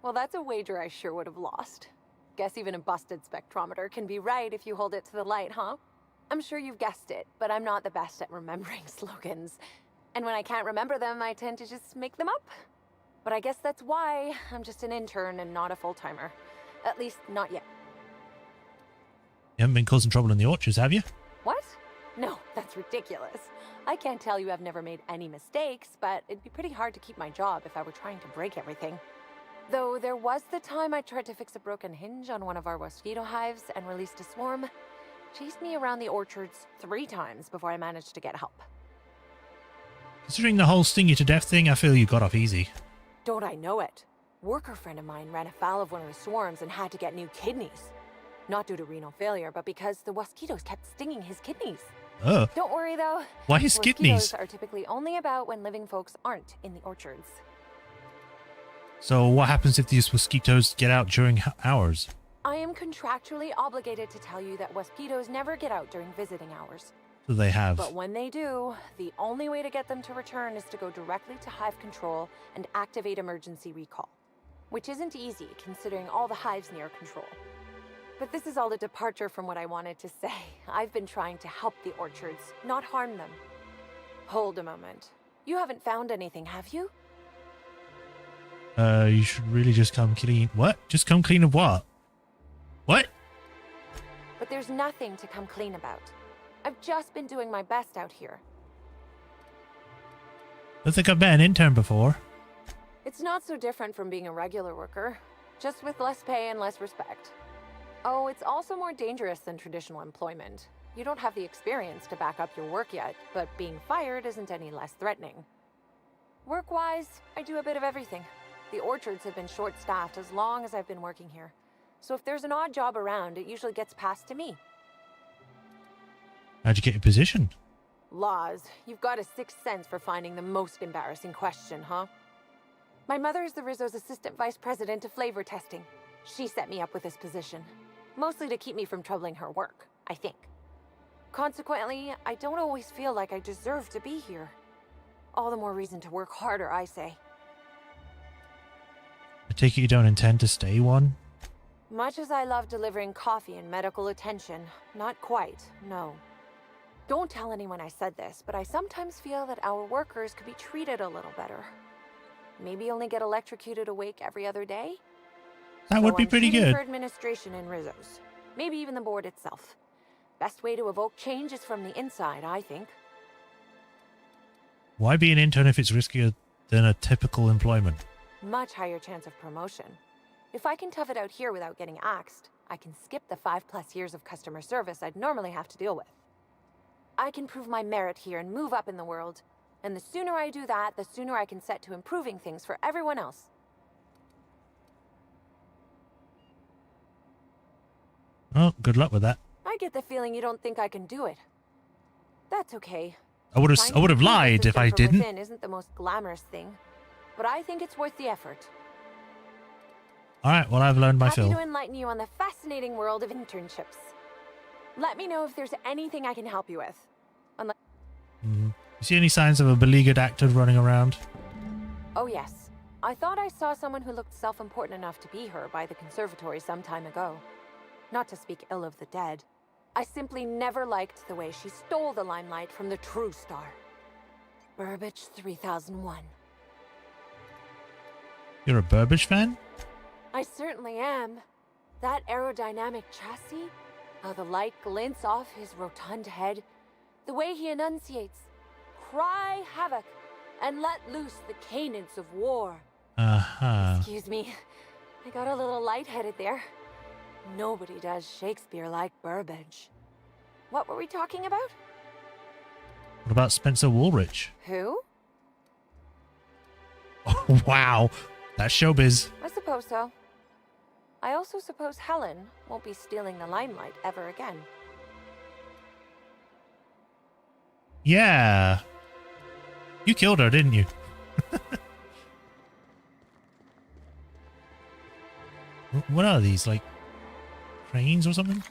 Well, that's a wager I sure would have lost. Guess even a busted spectrometer can be right if you hold it to the light, huh? I'm sure you've guessed it, but I'm not the best at remembering slogans. And when I can't remember them, I tend to just make them up. But I guess that's why I'm just an intern and not a full-timer. At least, not yet.
You haven't been causing trouble in the orchards, have you?
What? No, that's ridiculous. I can't tell you I've never made any mistakes, but it'd be pretty hard to keep my job if I were trying to break everything. Though there was the time I tried to fix a broken hinge on one of our mosquito hives and released a swarm. Chased me around the orchards 3 times before I managed to get help.
Considering the whole sting you to death thing, I feel you got off easy.
Don't I know it? Worker friend of mine ran afoul of one of the swarms and had to get new kidneys. Not due to renal failure, but because the mosquitoes kept stinging his kidneys. Don't worry though.
Why his kidneys?
Mosquitoes are typically only about when living folks aren't in the orchards.
So what happens if these mosquitoes get out during hours?
I am contractually obligated to tell you that mosquitoes never get out during visiting hours.
So they have.
But when they do, the only way to get them to return is to go directly to hive control and activate emergency recall. Which isn't easy, considering all the hives near control. But this is all a departure from what I wanted to say. I've been trying to help the orchards, not harm them. Hold a moment. You haven't found anything, have you?
You should really just come clean. What? Just come clean of what? What?
But there's nothing to come clean about. I've just been doing my best out here.
I think I've been an intern before.
It's not so different from being a regular worker, just with less pay and less respect. Oh, it's also more dangerous than traditional employment. You don't have the experience to back up your work yet, but being fired isn't any less threatening. Work-wise, I do a bit of everything. The orchards have been short-staffed as long as I've been working here. So if there's an odd job around, it usually gets passed to me.
How'd you get your position?
Laws, you've got a sixth sense for finding the most embarrassing question, huh? My mother is the Rizzo's assistant vice president of flavor testing. She set me up with this position. Mostly to keep me from troubling her work, I think. Consequently, I don't always feel like I deserve to be here. All the more reason to work harder, I say.
I take it you don't intend to stay one?
Much as I love delivering coffee and medical attention, not quite, no. Don't tell anyone I said this, but I sometimes feel that our workers could be treated a little better. Maybe only get electrocuted awake every other day?
That would be
I'm
pretty
shooting
good.
for administration in Rizzo's. Maybe even the board itself. Best way to evoke change is from the inside, I think.
Why be an intern if it's riskier than a typical employment?
Much higher chance of promotion. If I can tough it out here without getting axed, I can skip the 5+ years of customer service I'd normally have to deal with. I can prove my merit here and move up in the world. And the sooner I do that, the sooner I can set to improving things for everyone else.
Oh, good luck with that.
I get the feeling you don't think I can do it. That's okay.
I would have
Finding
lied if I
improvement from
didn't.
within isn't the most glamorous thing, but I think it's worth the effort.
All right, well, I've learned my
Happy
fill.
to enlighten you on the fascinating world of internships. Let me know if there's anything I can help you with.
You see any signs of a beleaguered actor running around?
Oh yes. I thought I saw someone who looked self-important enough to be her by the conservatory some time ago. Not to speak ill of the dead. I simply never liked the way she stole the limelight from the true star. Burbage 3001.
You're a Burbage fan?
I certainly am. That aerodynamic chassis, how the light glints off his rotund head, the way he enunciates, cry havoc, and let loose the cadence of war.
Uh-huh.
Excuse me, I got a little lightheaded there. Nobody does Shakespeare like Burbage. What were we talking about?
What about Spencer Woolrich?
Who?
Oh, wow. That's showbiz.
I suppose so. I also suppose Helen won't be stealing the limelight ever again.
Yeah. You killed her, didn't you? What are these, like cranes or something?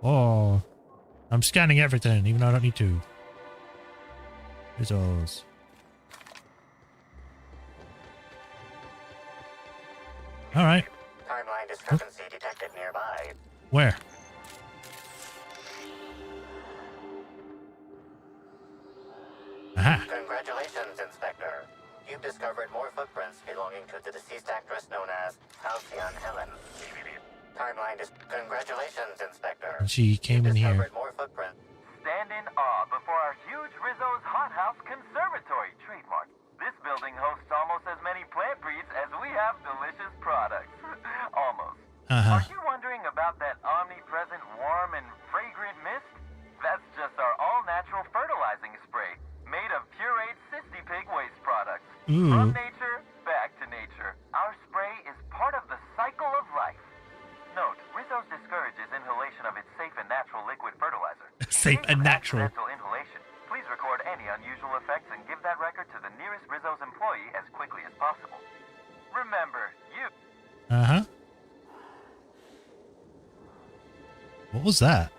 Oh, I'm scanning everything, even though I don't need to. Results. All right.
Timeline discrepancy detected nearby.
Where? Aha.
Congratulations, Inspector. You've discovered more footprints belonging to the deceased actress known as Halcyon Helen. Congratulations, Inspector.
And she came in
You've
here.
discovered more footprints.
Stand in awe before our huge Rizzo's Hothouse Conservatory trademark. This building hosts almost as many plant breeds as we have delicious products. Almost.
Uh-huh.
Are you wondering about that omnipresent warm and fragrant mist? That's just our all-natural fertilizing spray, made of pureed sissy pig waste products.
Ooh.
From nature, back to nature. Our spray is part of the cycle of life. Note, Rizzo's discourages inhalation of its safe and natural liquid fertilizer.
Safe
In case
and
of
natural.
accidental inhalation, please record any unusual effects and give that record to the nearest Rizzo's employee as quickly as possible. Remember, you...
Uh-huh. What was that?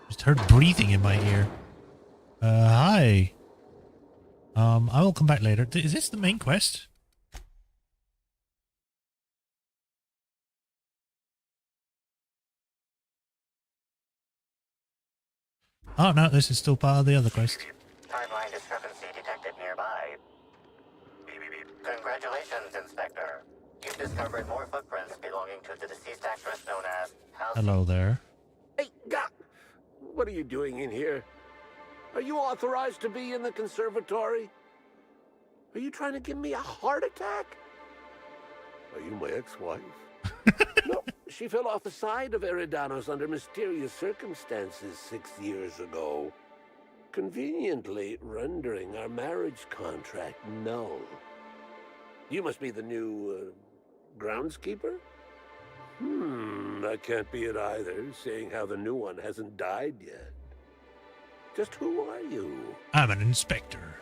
Just heard breathing in my ear. Hi. I will come back later. Is this the main quest? Oh, no, this is still part of the other quest.
Timeline discrepancy detected nearby. Congratulations, Inspector. You've discovered more footprints belonging to the deceased actress known as Halcyon.
Hello there.
Hey, what are you doing in here? Are you authorized to be in the conservatory? Are you trying to give me a heart attack? Are you my ex-wife? No, she fell off the side of Eridanos under mysterious circumstances 6 years ago, conveniently rendering our marriage contract null. You must be the new, groundskeeper? That can't be it either, seeing how the new one hasn't died yet. Just who are you?
I'm an inspector.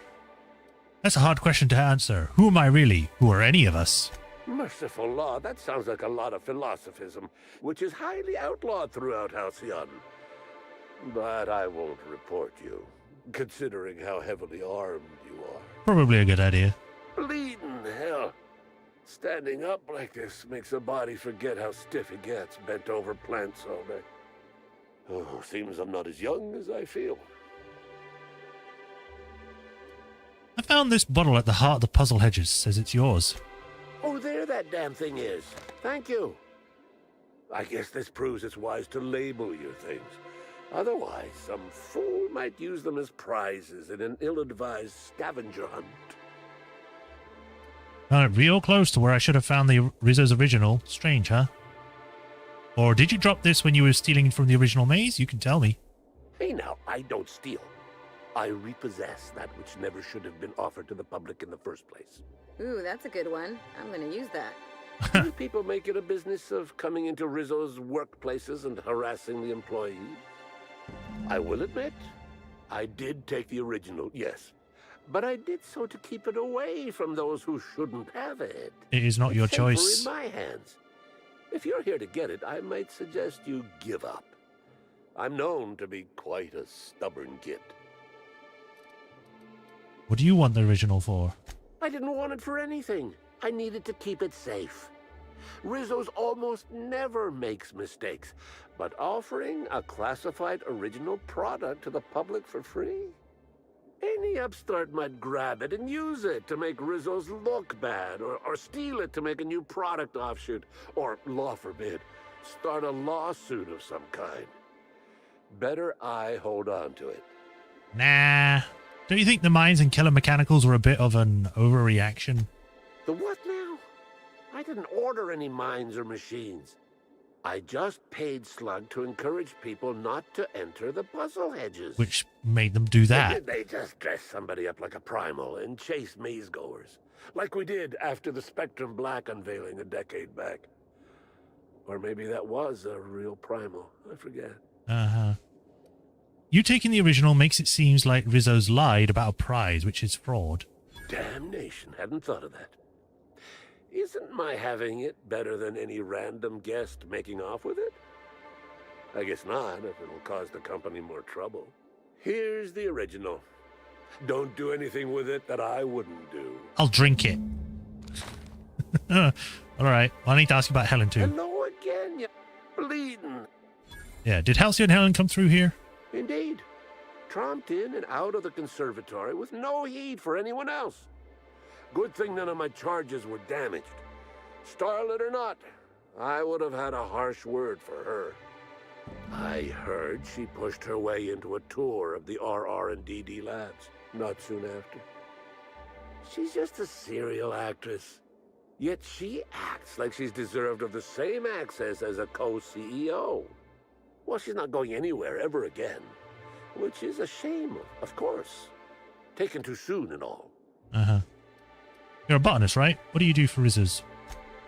That's a hard question to answer. Who am I really? Who are any of us?
Merciful law, that sounds like a lot of philosophism, which is highly outlawed throughout Halcyon. But I won't report you, considering how heavily armed you are.
Probably a good idea.
Bleeding hell. Standing up like this makes a body forget how stiff it gets, bent over plants all day. Oh, seems I'm not as young as I feel.
found this bottle at the heart of the puzzle hedges. Says it's yours.
Oh, there that damn thing is. Thank you. I guess this proves it's wise to label your things. Otherwise, some fool might use them as prizes in an ill-advised scavenger hunt.
Real close to where I should have found the Rizzo's original. Strange, huh? Or did you drop this when you were stealing from the original maze? You can tell me.
Hey now, I don't steal. I repossess that which never should have been offered to the public in the first place.
Ooh, that's a good one. I'm gonna use that.
Do people make it a business of coming into Rizzo's workplaces and harassing the employees? I will admit, I did take the original, yes. But I did so to keep it away from those who shouldn't have it.
It is not your
It's safer
choice.
in my hands. If you're here to get it, I might suggest you give up. I'm known to be quite a stubborn git.
What do you want the original for?
I didn't want it for anything. I needed to keep it safe. Rizzo's almost never makes mistakes, but offering a classified original product to the public for free? Any upstart might grab it and use it to make Rizzo's look bad, or steal it to make a new product offshoot, or, law forbid, start a lawsuit of some kind. Better I hold on to it.
Nah. Don't you think the mines and killer mechanicals were a bit of an overreaction?
The what now? I didn't order any mines or machines. I just paid Slug to encourage people not to enter the puzzle hedges.
Which made them do that.
They just dress somebody up like a primal and chase maze-goers. Like we did after the Spectrum Black unveiling a decade back. Or maybe that was a real primal. I forget.
Uh-huh. You taking the original makes it seem like Rizzo's lied about a prize, which is fraud.
Damnation, hadn't thought of that. Isn't my having it better than any random guest making off with it? I guess not, if it'll cause the company more trouble. Here's the original. Don't do anything with it that I wouldn't do.
I'll drink it. All right. Well, I need to ask you about Helen, too.
Hello again, you bleeding.
Yeah, did Halcyon Helen come through here?
Indeed. Tromped in and out of the conservatory with no heed for anyone else. Good thing none of my charges were damaged. Starlet or not, I would have had a harsh word for her. I heard she pushed her way into a tour of the RR&DD labs not soon after. She's just a serial actress. Yet she acts like she's deserved of the same access as a co-CEO. Well, she's not going anywhere ever again. Which is a shame, of course. Taken too soon and all.
Uh-huh. You're a botanist, right? What do you do for Rizzo's?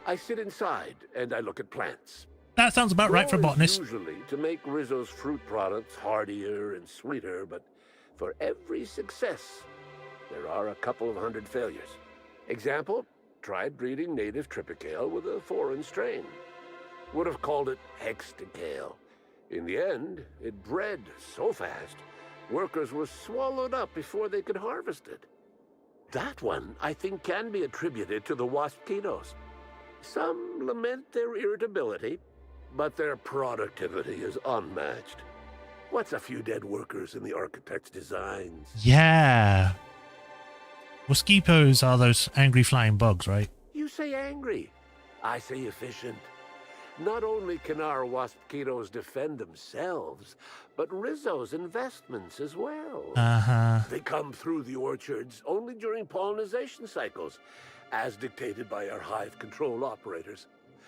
I sit inside and I look at plants.
That sounds about right for a
Goal is
botanist.
Usually to make Rizzo's fruit products hardier and sweeter, but for every success, there are a couple of hundred failures. Example, tried breeding native Tripicale with a foreign strain. Would have called it Hexticale. In the end, it bred so fast, workers were swallowed up before they could harvest it. That one, I think, can be attributed to the waspitos. Some lament their irritability, but their productivity is unmatched. What's a few dead workers in the architect's designs?
Yeah. Mosquitoes are those angry flying bugs, right?
You say angry. I say efficient. Not only can our waspitos defend themselves, but Rizzo's investments as well.
Uh-huh.
They come through the orchards only during pollination cycles, as dictated by our hive control operators,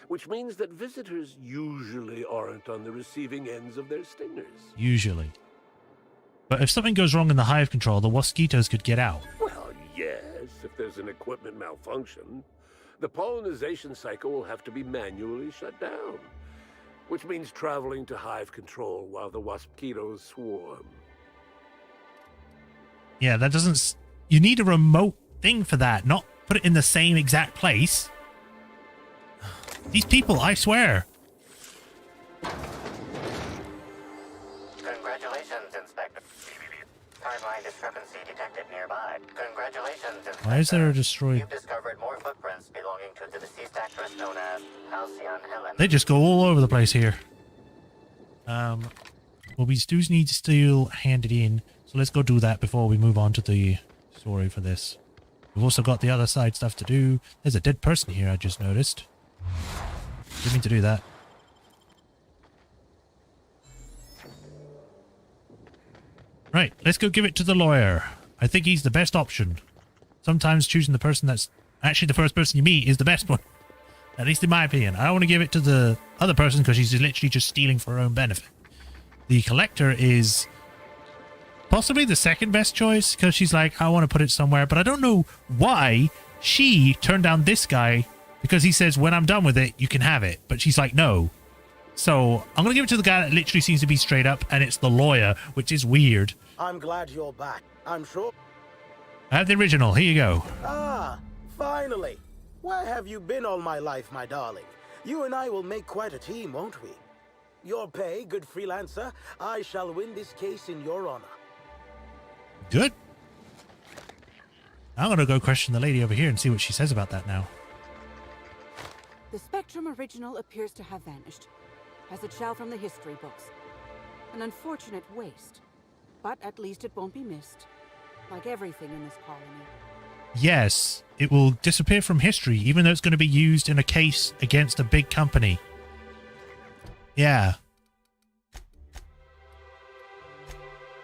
which means that visitors usually aren't on the receiving ends of their stingers.
Usually. But if something goes wrong in the hive control, the mosquitoes could get out.
Well, yes, if there's an equipment malfunction. The pollination cycle will have to be manually shut down, which means traveling to hive control while the waspitos swarm.
Yeah, that doesn't... You need a remote thing for that, not put it in the same exact place. These people, I swear.
Congratulations, Inspector. Timeline discrepancy detected nearby. Congratulations, Inspector.
Why is there a destroyed...
You've discovered more footprints belonging to the deceased actress known as Halcyon Helen.
They just go all over the place here. Well, we do need to still hand it in. So let's go do that before we move on to the story for this. We've also got the other side stuff to do. There's a dead person here, I just noticed. Didn't mean to do that. Right, let's go give it to the lawyer. I think he's the best option. Sometimes choosing the person that's actually the first person you meet is the best one. At least in my opinion. I don't want to give it to the other person because she's literally just stealing for her own benefit. The collector is possibly the second best choice because she's like, I want to put it somewhere. But I don't know why she turned down this guy because he says, when I'm done with it, you can have it. But she's like, no. So I'm going to give it to the guy that literally seems to be straight up, and it's the lawyer, which is weird.
I'm glad you're back. I'm sure.
I have the original. Here you go.
Ah, finally. Where have you been all my life, my darling? You and I will make quite a team, won't we? Your pay, good freelancer. I shall win this case in your honor.
Good. I'm going to go question the lady over here and see what she says about that now.
The Spectrum original appears to have vanished, as it shall from the history books. An unfortunate waste, but at least it won't be missed, like everything in this colony.
Yes, it will disappear from history, even though it's going to be used in a case against a big company. Yeah.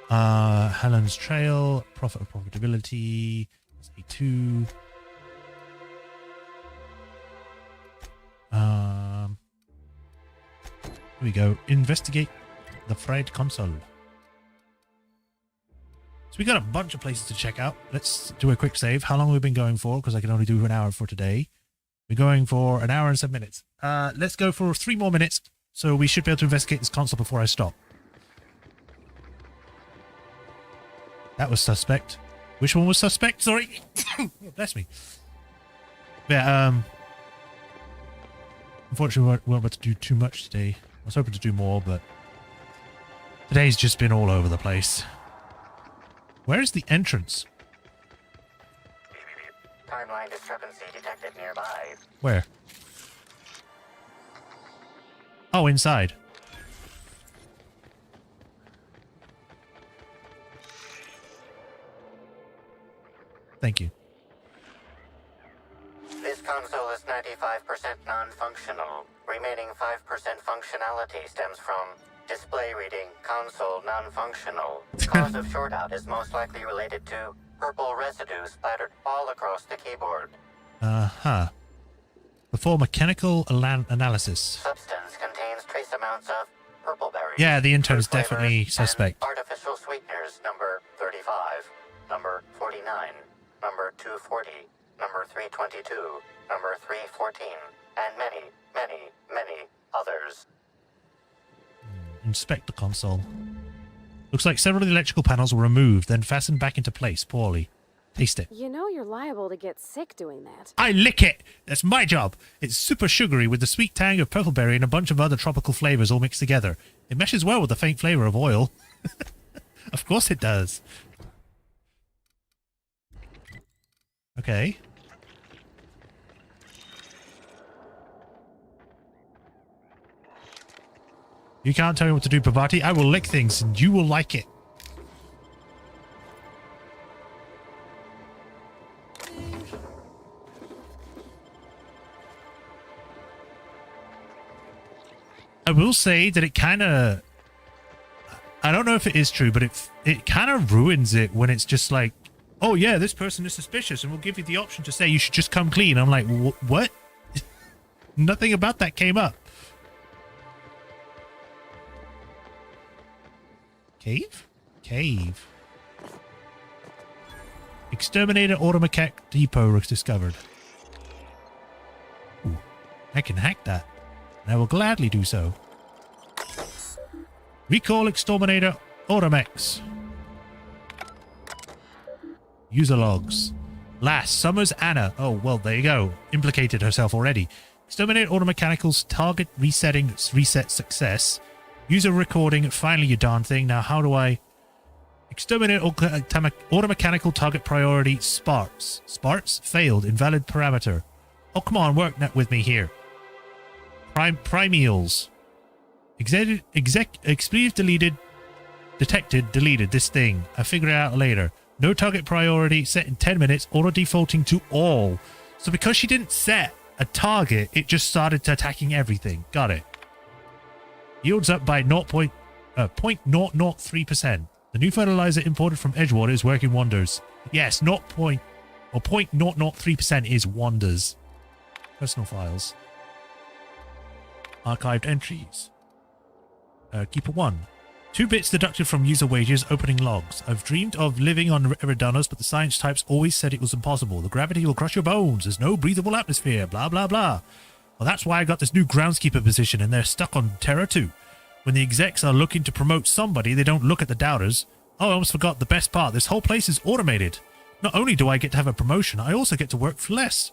Helen's Trail, profit or profitability, that's A2. Here we go. Investigate the fried console. So we got a bunch of places to check out. Let's do a quick save. How long have we been going for? Because I can only do an hour for today. We're going for an hour and 7 minutes. Let's go for 3 more minutes. So we should be able to investigate this console before I stop. That was suspect. Which one was suspect? Sorry. Bless me. Yeah, unfortunately, we weren't able to do too much today. I was hoping to do more, but today's just been all over the place. Where is the entrance?
Timeline discrepancy detected nearby.
Where? Oh, inside. Thank you.
This console is 95% non-functional. Remaining 5% functionality stems from display reading, console non-functional. Cause of shortout is most likely related to purple residue splattered all across the keyboard.
Uh-huh. Before mechanical analysis.
Substance contains trace amounts of purple berries.
Yeah, the intern is
fruit
definitely
flavors,
suspect.
and artificial sweeteners number 35, number 49, number 240, number 322, number 314, and many, many, many others.
Inspect the console. Looks like several of the electrical panels were removed, then fastened back into place poorly. Taste it.
You know you're liable to get sick doing that.
I lick it! That's my job! It's super sugary with the sweet tang of purpleberry and a bunch of other tropical flavors all mixed together. It meshes well with the faint flavor of oil. Of course it does. Okay. You can't tell me what to do, Pavati. I will lick things and you will like it. I will say that it kind of... I don't know if it is true, but it kind of ruins it when it's just like, oh yeah, this person is suspicious and we'll give you the option to say you should just come clean. I'm like, what? Nothing about that came up. Cave? Cave. Exterminator Automechanic Depot was discovered. Ooh, I can hack that. And I will gladly do so. Recall Exterminator Automex. User logs. Last, Summers Anna. Oh, well, there you go. Implicated herself already. Exterminator Automechanical's target reset success. User recording. Finally, you darn thing. Now, how do I... Exterminate automechanical target priority Sparts. Sparts? Failed. Invalid parameter. Oh, come on. Work with me here. Primeals. Expletive deleted. Detected. Deleted. This thing. I'll figure it out later. No target priority, set in 10 minutes, auto-defaulting to all. So because she didn't set a target, it just started attacking everything. Got it. Yields up by 0.003%. The new fertilizer imported from Edgewater is working wonders. Yes, 0.003% is wonders. Personal files. Archived entries. Keeper 1. 2 bits deducted from user wages, opening logs. I've dreamed of living on Eridanos, but the science types always said it was impossible. The gravity will crush your bones. There's no breathable atmosphere. Blah, blah, blah. Well, that's why I got this new groundskeeper position, and they're stuck on Terra 2. When the execs are looking to promote somebody, they don't look at the doubters. Oh, I almost forgot the best part. This whole place is automated. Not only do I get to have a promotion, I also get to work for less.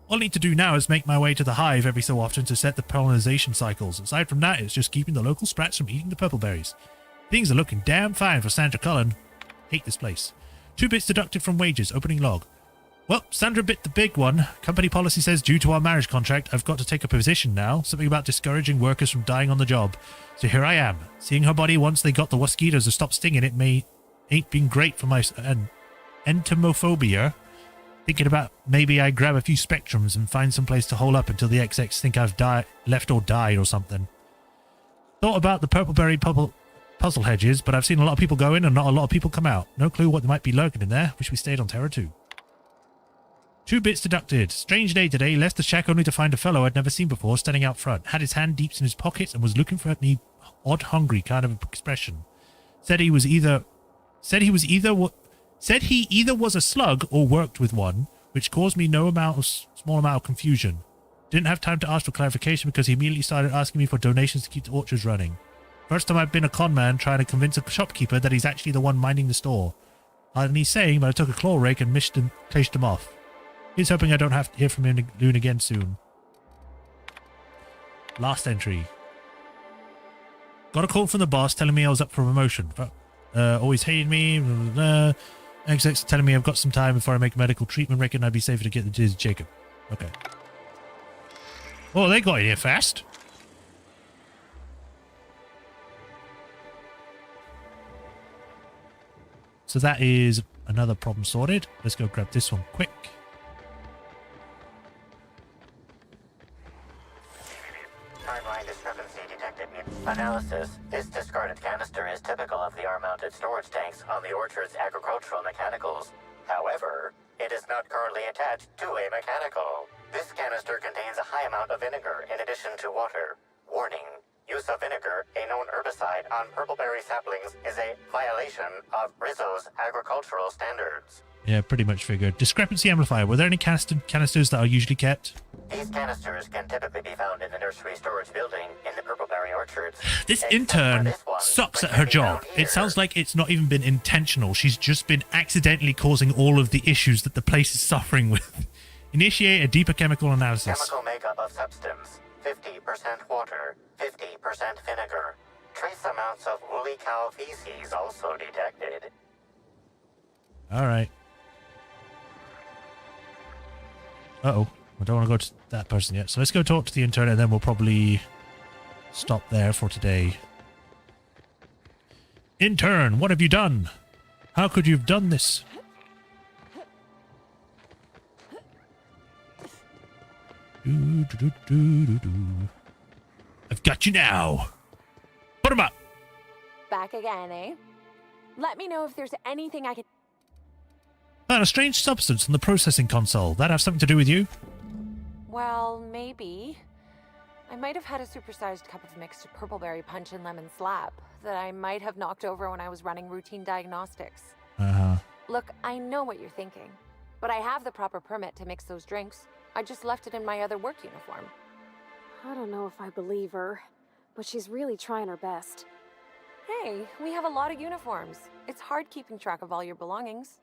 All I need to do now is make my way to the hive every so often to set the pollination cycles. Aside from that, it's just keeping the local sprats from eating the purple berries. Things are looking damn fine for Sandra Cullen. Hate this place. 2 bits deducted from wages, opening log. Well, Sandra bit the big one. Company policy says due to our marriage contract, I've got to take a position now. Something about discouraging workers from dying on the job. So here I am. Seeing her body once they got the mosquitoes to stop stinging it ain't been great for my entomophobia. Thinking about maybe I grab a few spectrums and find some place to hole up until the XX think I've left or died or something. Thought about the purpleberry puzzle hedges, but I've seen a lot of people go in and not a lot of people come out. No clue what might be lurking in there. Wish we stayed on Terra 2. 2 bits deducted. Strange day today. Left the shack only to find a fellow I'd never seen before standing out front. Had his hand deep in his pockets and was looking for the odd hungry kind of expression. Said he either was a slug or worked with one, which caused me small amount of confusion. Didn't have time to ask for clarification because he immediately started asking me for donations to keep the orchards running. First time I've been a con man trying to convince a shopkeeper that he's actually the one minding the store. And he's saying, but I took a claw rake and caged him off. He's hoping I don't have to hear from him again soon. Last entry. Got a call from the boss telling me I was up for promotion. Always hated me. Blah, blah, blah. Execs telling me I've got some time before I make medical treatment. Reckon I'd be safer to get the Jacob. Okay. Oh, they got in here fast. So that is another problem sorted. Let's go grab this one quick.
Timeline discrepancy detected. Analysis. This discarded canister is typical of the R-mounted storage tanks on the orchard's agricultural mechanicals. However, it is not currently attached to a mechanical. This canister contains a high amount of vinegar in addition to water. Warning. Use of vinegar, a known herbicide, on purpleberry saplings is a violation of Rizzo's agricultural standards.
Yeah, pretty much figured. Discrepancy amplifier. Were there any canisters that are usually kept?
These canisters can typically be found in the nursery storage building in the purpleberry orchards.
This intern sucks at her job. It sounds like it's not even been intentional. She's just been accidentally causing all of the issues that the place is suffering with. Initiate a deeper chemical analysis.
Chemical makeup of substance. 50% water, 50% vinegar. Trace amounts of woolly cow feces also detected.
Alright. Uh-oh. I don't want to go to that person yet. So let's go talk to the intern and then we'll probably stop there for today. Intern, what have you done? How could you have done this? I've got you now. Put him up.
Back again, eh? Let me know if there's anything I can...
Found a strange substance on the processing console. That have something to do with you?
Well, maybe. I might have had a supersized cup of mixed purpleberry punch and lemon slap that I might have knocked over when I was running routine diagnostics.
Uh-huh.
Look, I know what you're thinking, but I have the proper permit to mix those drinks. I just left it in my other work uniform.
I don't know if I believe her, but she's really trying her best.
Hey, we have a lot of uniforms. It's hard keeping track of all your belongings.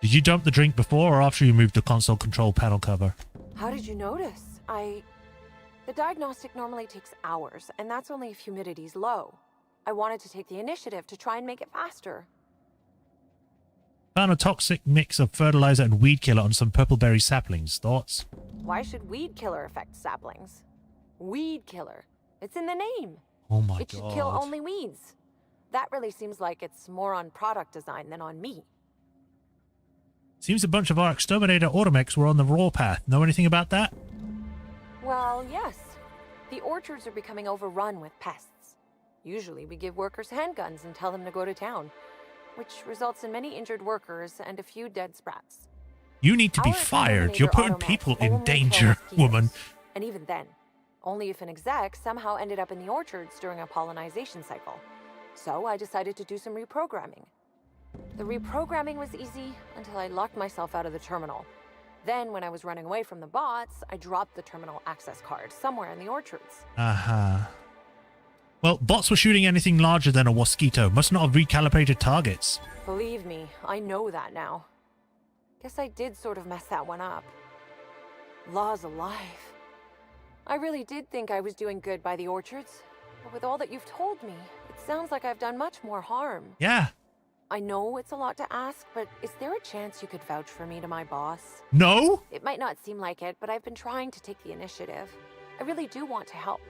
Did you dump the drink before or after you moved the console control panel cover?
How did you notice? The diagnostic normally takes hours, and that's only if humidity's low. I wanted to take the initiative to try and make it faster.
Found a toxic mix of fertilizer and weed killer on some purpleberry saplings. Thoughts?
Why should weed killer affect saplings? Weed killer. It's in the name.
Oh my God.
It should kill only weeds. That really seems like it's more on product design than on me.
Seems a bunch of our exterminator automechs were on the raw path. Know anything about that?
Well, yes. The orchards are becoming overrun with pests. Usually we give workers handguns and tell them to go to town, which results in many injured workers and a few dead sprats.
You need to be
Our
fired. You're
exterminator
putting people
automechs
in
only kill
danger,
mosquitoes.
woman.
And even then, only if an exec somehow ended up in the orchards during a pollinization cycle. So I decided to do some reprogramming. The reprogramming was easy until I locked myself out of the terminal. Then, when I was running away from the bots, I dropped the terminal access card somewhere in the orchards.
Well, bots were shooting anything larger than a mosquito. Must not have recalibrated targets.
Believe me, I know that now. Guess I did sort of mess that one up. Law's alive. I really did think I was doing good by the orchards. But with all that you've told me, it sounds like I've done much more harm.
Yeah.
I know it's a lot to ask, but is there a chance you could vouch for me to my boss?
No?
It might not seem like it, but I've been trying to take the initiative. I really do want to help.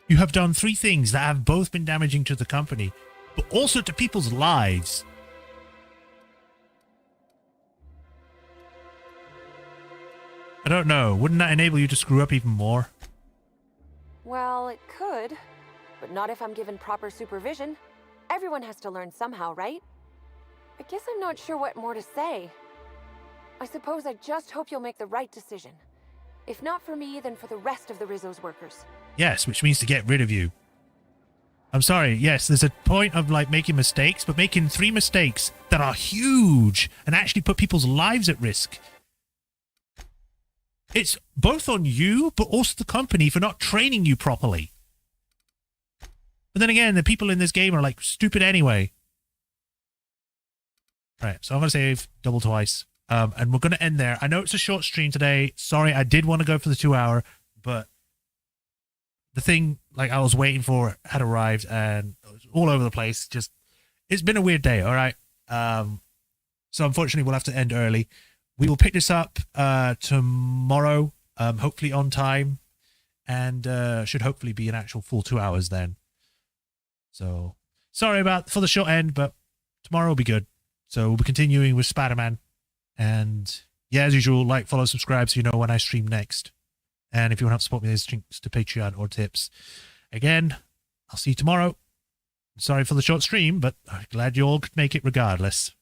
You have done 3 things that have both been damaging to the company, but also to people's lives. I don't know. Wouldn't that enable you to screw up even more?
Well, it could, but not if I'm given proper supervision. Everyone has to learn somehow, right? I guess I'm not sure what more to say. I suppose I just hope you'll make the right decision. If not for me, then for the rest of the Rizzo's workers.
Yes, which means to get rid of you. I'm sorry, yes, there's a point of like making mistakes, but making 3 mistakes that are huge and actually put people's lives at risk. It's both on you, but also the company for not training you properly. But then again, the people in this game are like stupid anyway. Right, so I'm going to save double twice. And we're going to end there. I know it's a short stream today. Sorry, I did want to go for the 2 hour, but the thing like I was waiting for had arrived and it was all over the place. Just, it's been a weird day, all right? So unfortunately, we'll have to end early. We will pick this up tomorrow, hopefully on time, and should hopefully be an actual full 2 hours then. So, sorry for the short end, but tomorrow will be good. So, we'll be continuing with Spider-Man. And, yeah, as usual, like, follow, subscribe so you know when I stream next. And if you want to help support me, there's links to Patreon or tips. Again, I'll see you tomorrow. Sorry for the short stream, but I'm glad you all could make it regardless.